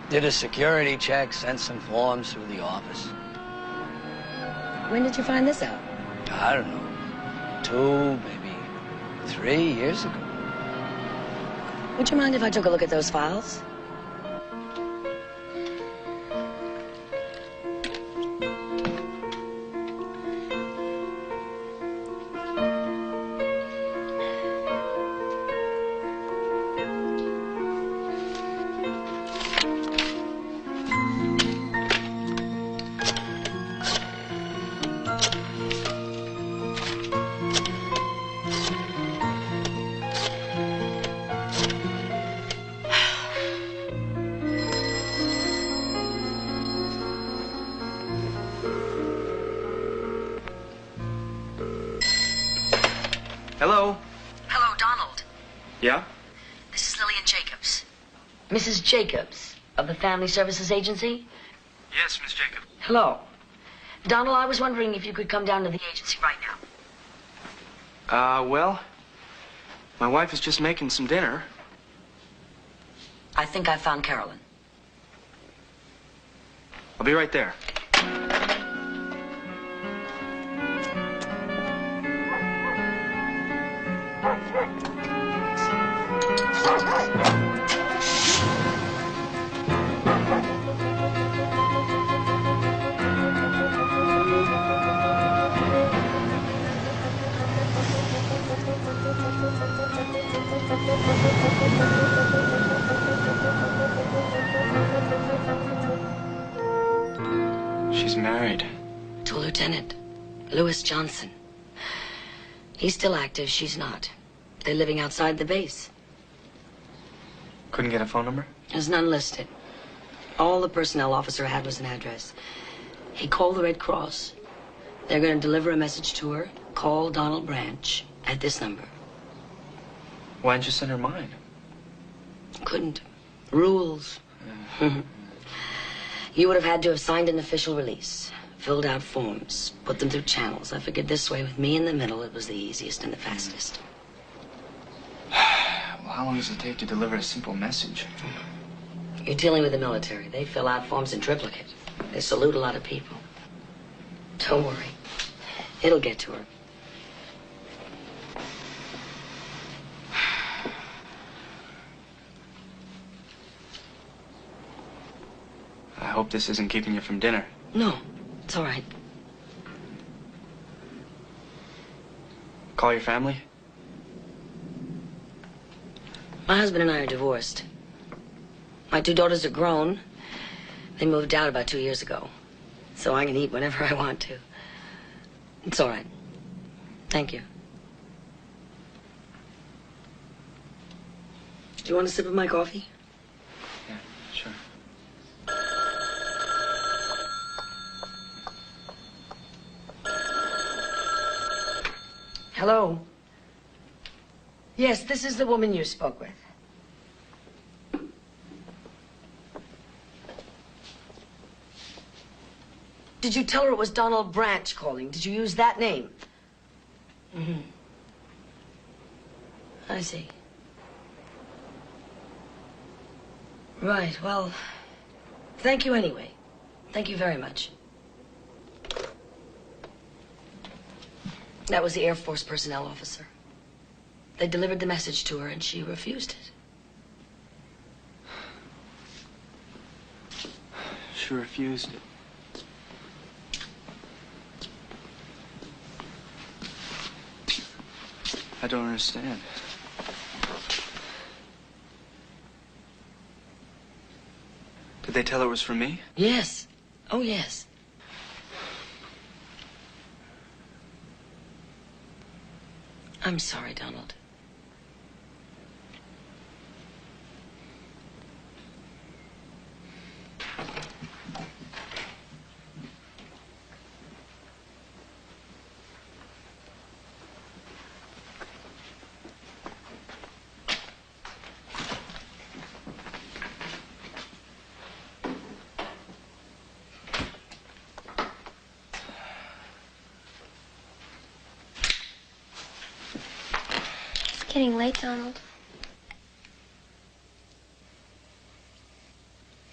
did a security check, sent some forms through the office. When did you find this out? I don't know. 2, maybe 3 years ago. Would you mind if I took a look at those files? Hello? Hello, Donald. Yeah? This is Lillian Jacobs. Mrs. Jacobs of the Family Services Agency? Yes, Miss Jacobs. Hello. Donald, I was wondering if you could come down to the agency right now. Well, my wife is just making some dinner. I think I found Carolyn. I'll be right there. She's married. To a lieutenant, Lewis Johnson. He's still active, she's not. They're living outside the base. Couldn't get a phone number? There's none listed. All the personnel officer had was an address. He called the Red Cross. They're going to deliver a message to her. Call Donald Branch at this number. Why didn't you send her mine? Couldn't. Rules. You would have had to have signed an official release, filled out forms, put them through channels. I figured this way, with me in the middle, it was the easiest and the fastest. Well, how long does it take to deliver a simple message? You're dealing with the military. They fill out forms in triplicate. They salute a lot of people. Don't worry. It'll get to her. I hope this isn't keeping you from dinner. No, it's all right. Call your family? My husband and I are divorced. My 2 daughters are grown. They moved out about 2 years ago. So I can eat whenever I want to. It's all right. Thank you. Do you want a sip of my coffee? Yeah, sure. Hello? Yes, this is the woman you spoke with. Did you tell her it was Donald Branch calling? Did you use that name? Mm-hmm. I see. Right, well, thank you anyway. Thank you very much. That was the Air Force personnel officer. They delivered the message to her and she refused it. She refused it. I don't understand. Did they tell her it was for me? Yes. Oh, yes. I'm sorry, Donald. Getting late, Donald.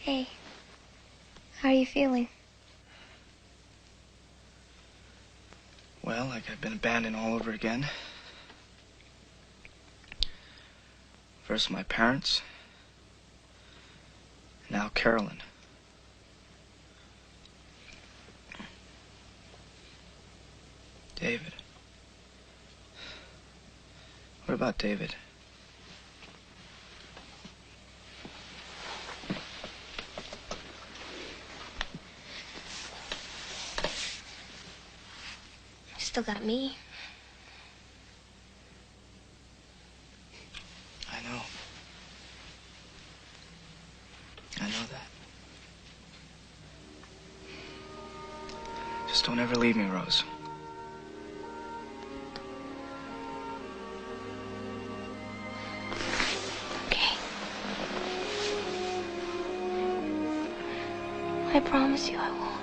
Hey, how are you feeling? Well, like I've been abandoned all over again. First my parents, now Carolyn. David. What about David? You still got me. I know. I know that. Just don't ever leave me, Rose. I won't.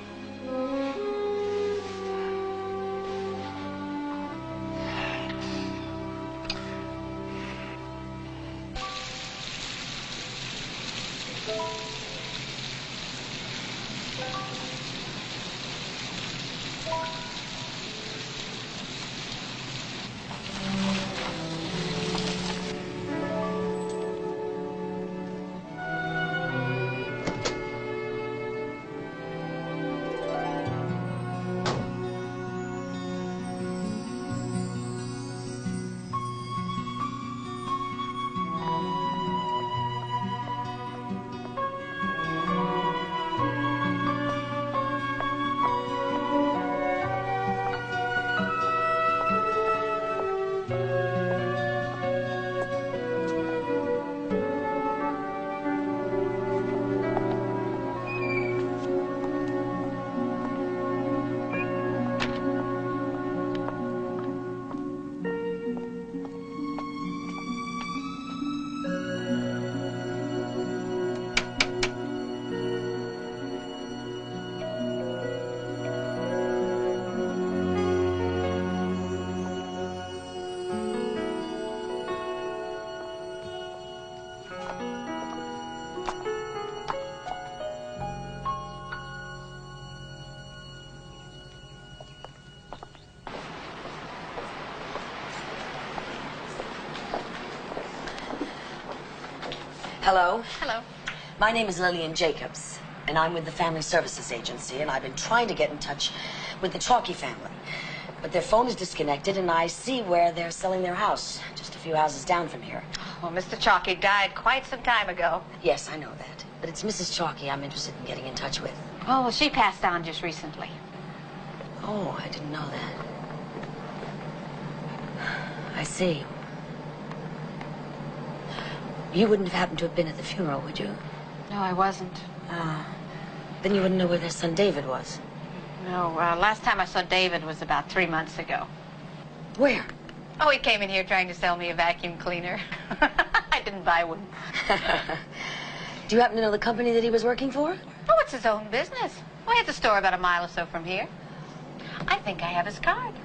Hello? Hello. My name is Lillian Jacobs, and I'm with the Family Services Agency, and I've been trying to get in touch with the Chalky family. But their phone is disconnected, and I see where they're selling their house, just a few houses down from here. Well, Mr. Chalky died quite some time ago. Yes, I know that. But it's Mrs. Chalky I'm interested in getting in touch with. Oh, well, she passed on just recently. Oh, I didn't know that. I see. You wouldn't have happened to have been at the funeral, would you? No, I wasn't. Then you wouldn't know where their son David was. No, last time I saw David was about 3 months ago. Where? Oh, he came in here trying to sell me a vacuum cleaner. I didn't buy one. Do you happen to know the company that he was working for? Oh, it's his own business. Oh, he has a store about a mile or so from here. I think I have his card.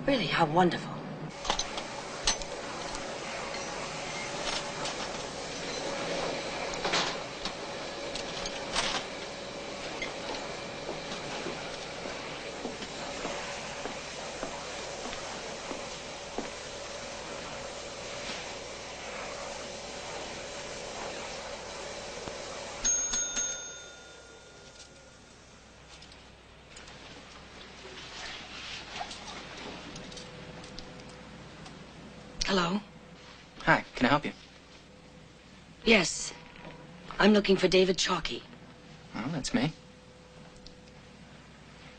Really? How wonderful. Hello? Hi, can I help you? Yes. I'm looking for David Chalky. Oh, that's me.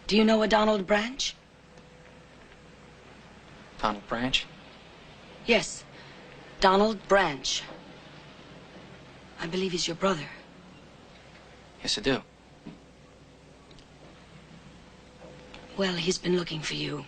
Do you know a Donald Branch? Donald Branch? Yes. Donald Branch. I believe he's your brother. Yes, I do. Well, he's been looking for you.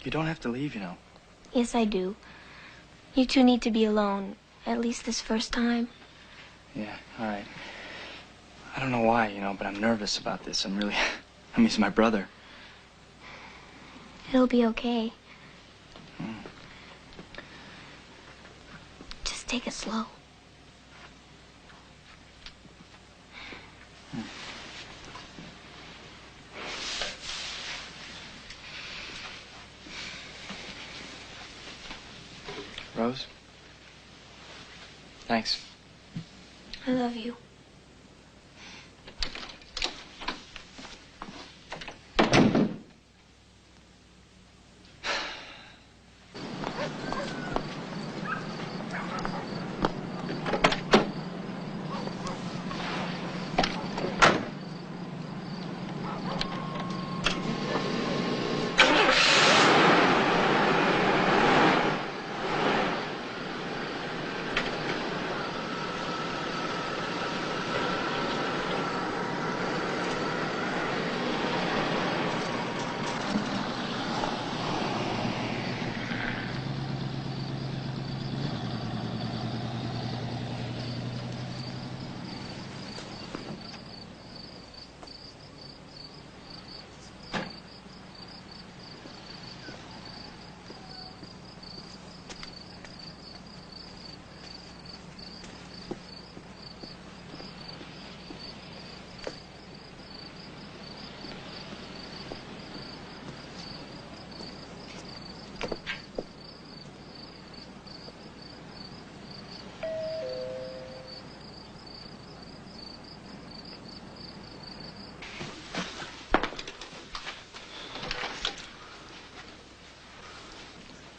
You don't have to leave, you know. Yes, I do. You two need to be alone, at least this first time. Yeah, all right. I don't know why, you know, but I'm nervous about this. I mean, he's my brother. It'll be okay. Just take it slow. Rose? Thanks. I love you.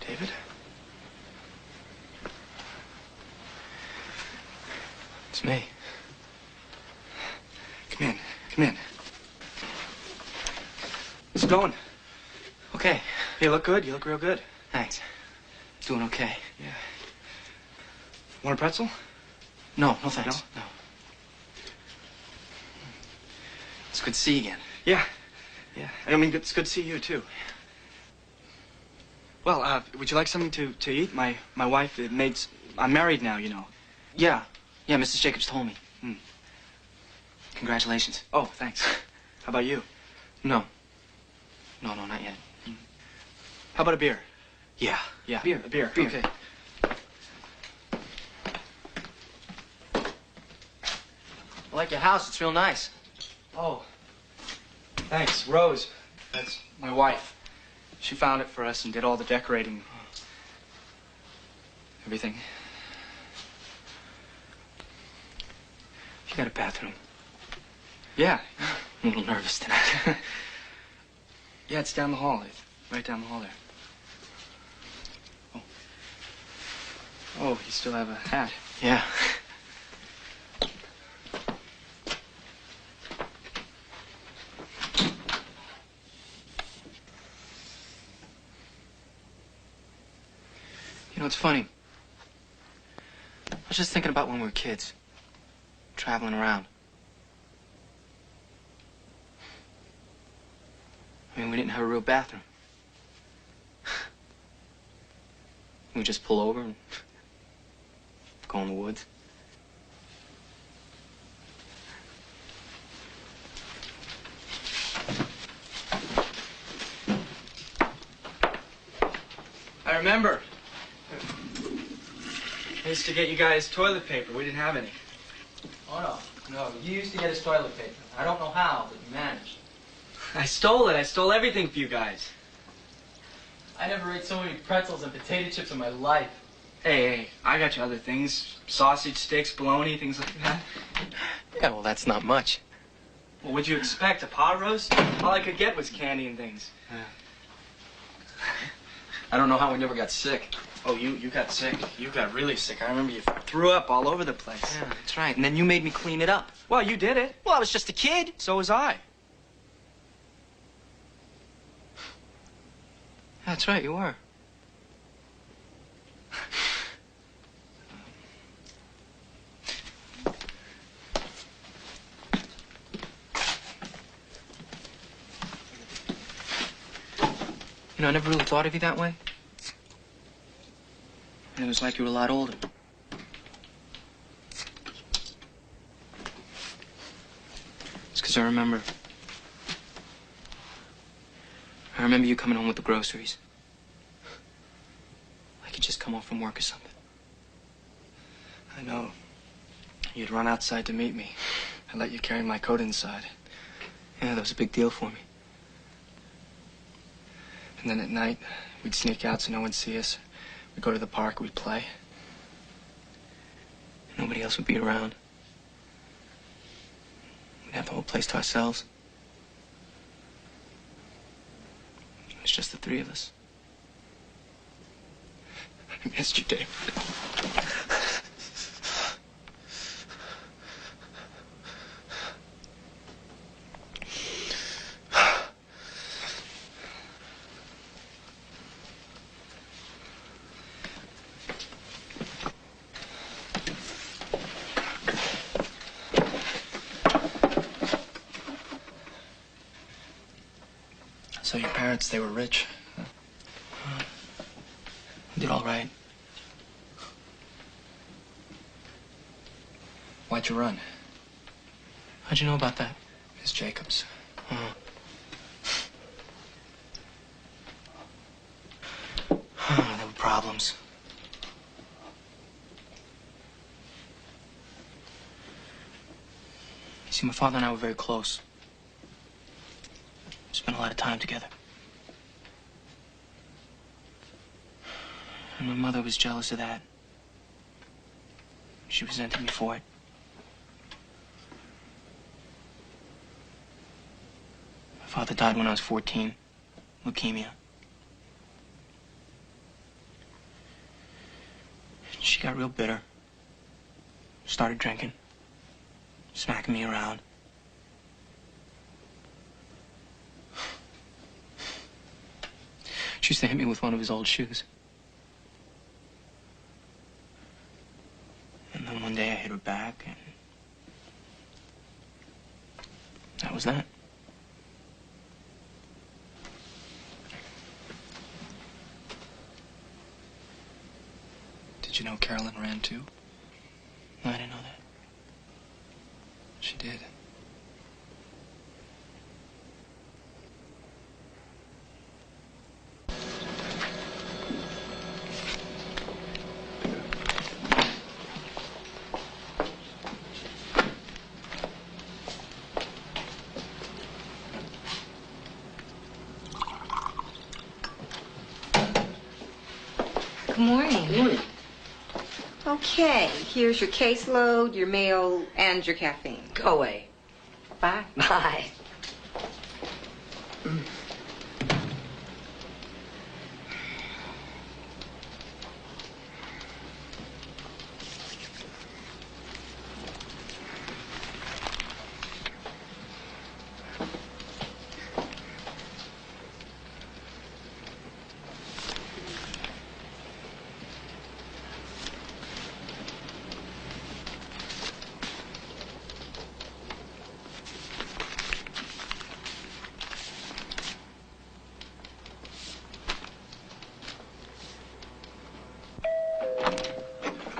David? It's me. Come in. Come in. How's it going? Okay. You look good. You look real good. Thanks. Doing okay. Yeah. Want a pretzel? No, no thanks. No. It's good to see you again. Yeah. Yeah. I mean, it's good to see you, too. Well, would you like something to eat? My wife made... I'm married now, you know. Yeah. Yeah, Mrs. Jacobs told me. Congratulations. Oh, thanks. How about you? No. No, not yet. How about a beer? Yeah. Yeah. Beer. A beer. Beer. Okay. I like your house. It's real nice. Oh. Thanks. Rose. That's my wife. She found it for us and did all the decorating. Everything. You got a bathroom? Yeah. I'm a little nervous tonight. Yeah, it's down the hall. It's right down the hall there. Oh. Oh, you still have a hat. Yeah. You know, it's funny. I was just thinking about when we were kids, traveling around. I mean, we didn't have a real bathroom. We just pull over and go in the woods. I remember. I used to get you guys toilet paper. We didn't have any. Oh, no. You used to get us toilet paper. I don't know how, but you managed. I stole it. I stole everything for you guys. I never ate so many pretzels and potato chips in my life. Hey, I got you other things. Sausage sticks, bologna, things like that. Yeah, well, that's not much. Well, what'd you expect? A pot roast? All I could get was candy and things. Yeah. I don't know how we never got sick. Oh, you got sick. You got really sick. I remember you threw up all over the place. Yeah, that's right. And then you made me clean it up. Well, you did it. Well, I was just a kid. So was I. That's right, you were. You know, I never really thought of you that way. And it was like you were a lot older. It's because I remember you coming home with the groceries. Like you just come home from work or something. I know. You'd run outside to meet me. I let you carry my coat inside. Yeah, that was a big deal for me. And then at night, we'd sneak out so no one'd see us. We'd go to the park, we'd play. Nobody else would be around. We'd have the whole place to ourselves. It was just the three of us. I missed you, Dave. So your parents, they were rich? You did all right. Why'd you run? How'd you know about that? Miss Jacobs. There were problems. You see, my father and I were very close. We spent a lot of time together. And my mother was jealous of that. She resented me for it. My father died when I was 14. Leukemia. got real bitter. Started drinking. Smacking me around. She used to hit me with one of his old shoes. And then one day I hit her back, and that was that. Did you know Carolyn ran too? No, I didn't know that. She did. Good morning. Good morning. Okay, here's your caseload, your mail, and your caffeine. Go away. Bye. Bye.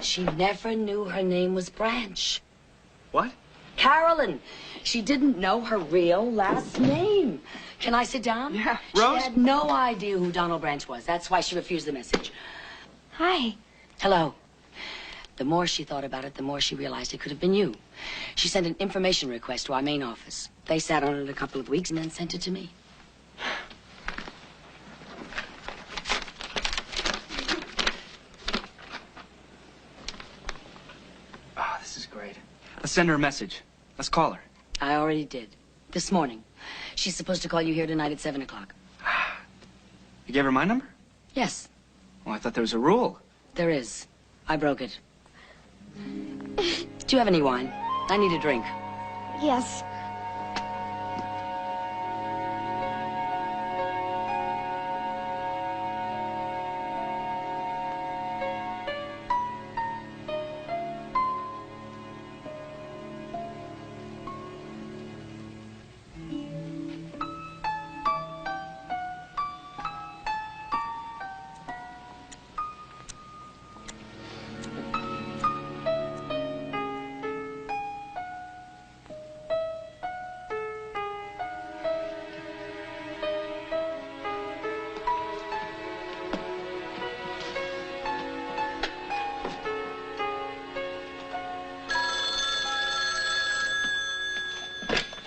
She never knew her name was Branch. What? Carolyn. She didn't know her real last name. Can I sit down? Yeah, Rose? She had no idea who Donald Branch was. That's why she refused the message. Hi. Hello. The more she thought about it, the more she realized it could have been you. She sent an information request to our main office. They sat on it a couple of weeks and then sent it to me. Great. Let's send her a message. Let's call her. I already did. This morning. She's supposed to call you here tonight at 7 o'clock. You gave her my number? Yes. Well, I thought there was a rule. There is. I broke it. Do you have any wine? I need a drink. Yes.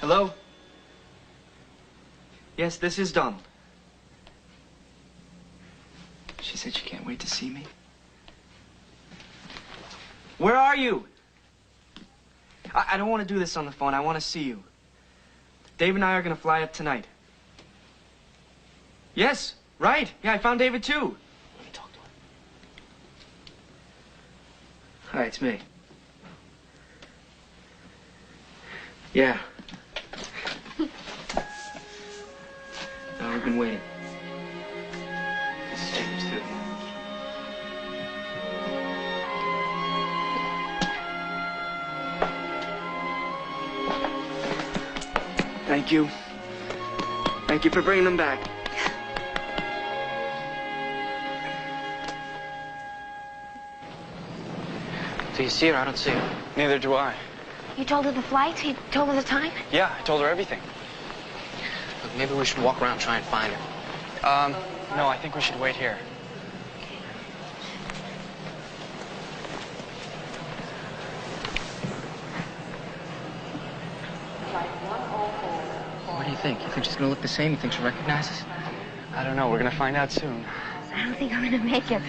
Hello? Yes, this is Donald. She said she can't wait to see me. Where are you? I don't want to do this on the phone. I want to see you. Dave and I are going to fly up tonight. Yes, right. Yeah, I found David too. Let me talk to her. Hi, it's me. Yeah. We've been waiting. This is James, too. Thank you. Thank you for bringing them back. Do you see her? I don't see her. Neither do I. You told her the flight? You told her the time? Yeah, I told her everything. Look, maybe we should walk around and try and find her. No, I think we should wait here. What do you think? You think she's gonna look the same? You think she'll recognize us? I don't know. We're gonna find out soon. I don't think I'm gonna make it.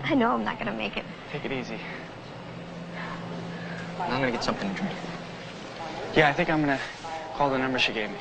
I know I'm not gonna make it. Take it easy. I'm gonna get something to drink. Yeah, I think I'm gonna call the number she gave me.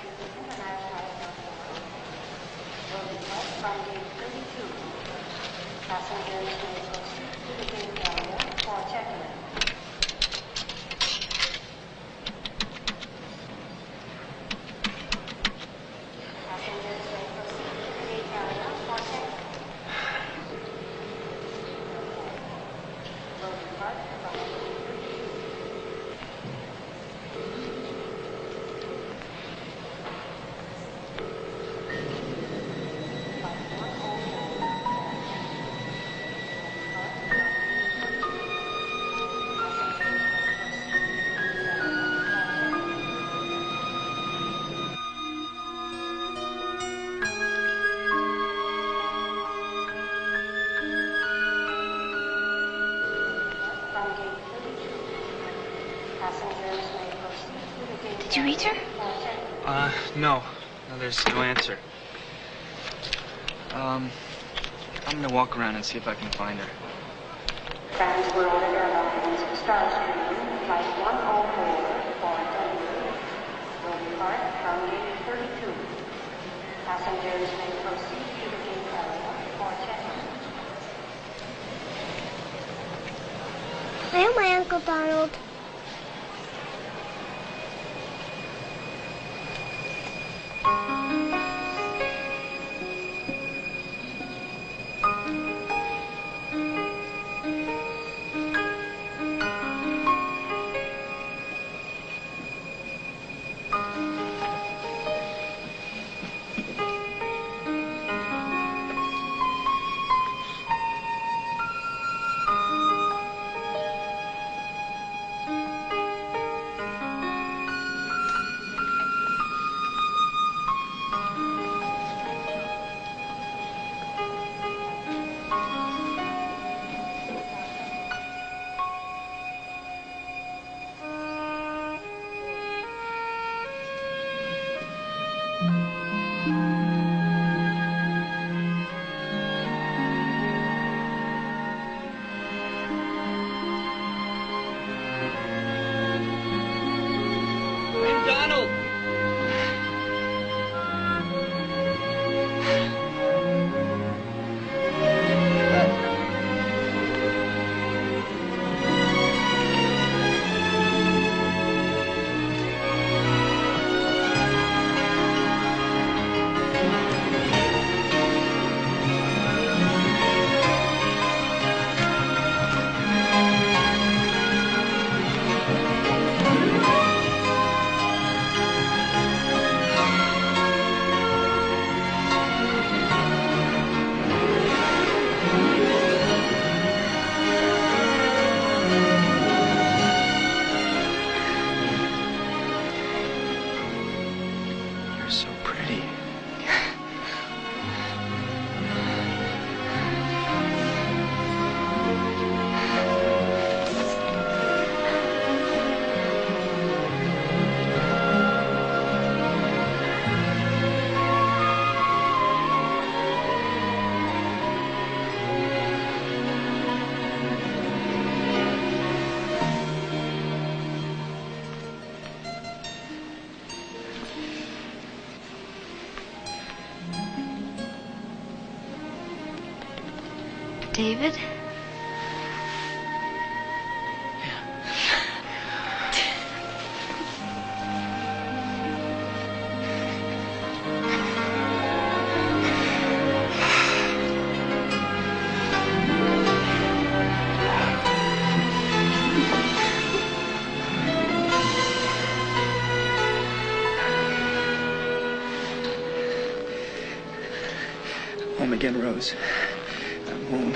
Did you reach her? No. No, there's no answer. I'm gonna walk around and see if I can find her. Transworld Airlines, Starstream, Flight 104 for Denver. Will depart from gate 32. Passengers may proceed to the gate area for check-in. I am my Uncle Donald. Donald! So pretty. David? Home again, Rose. I'm home.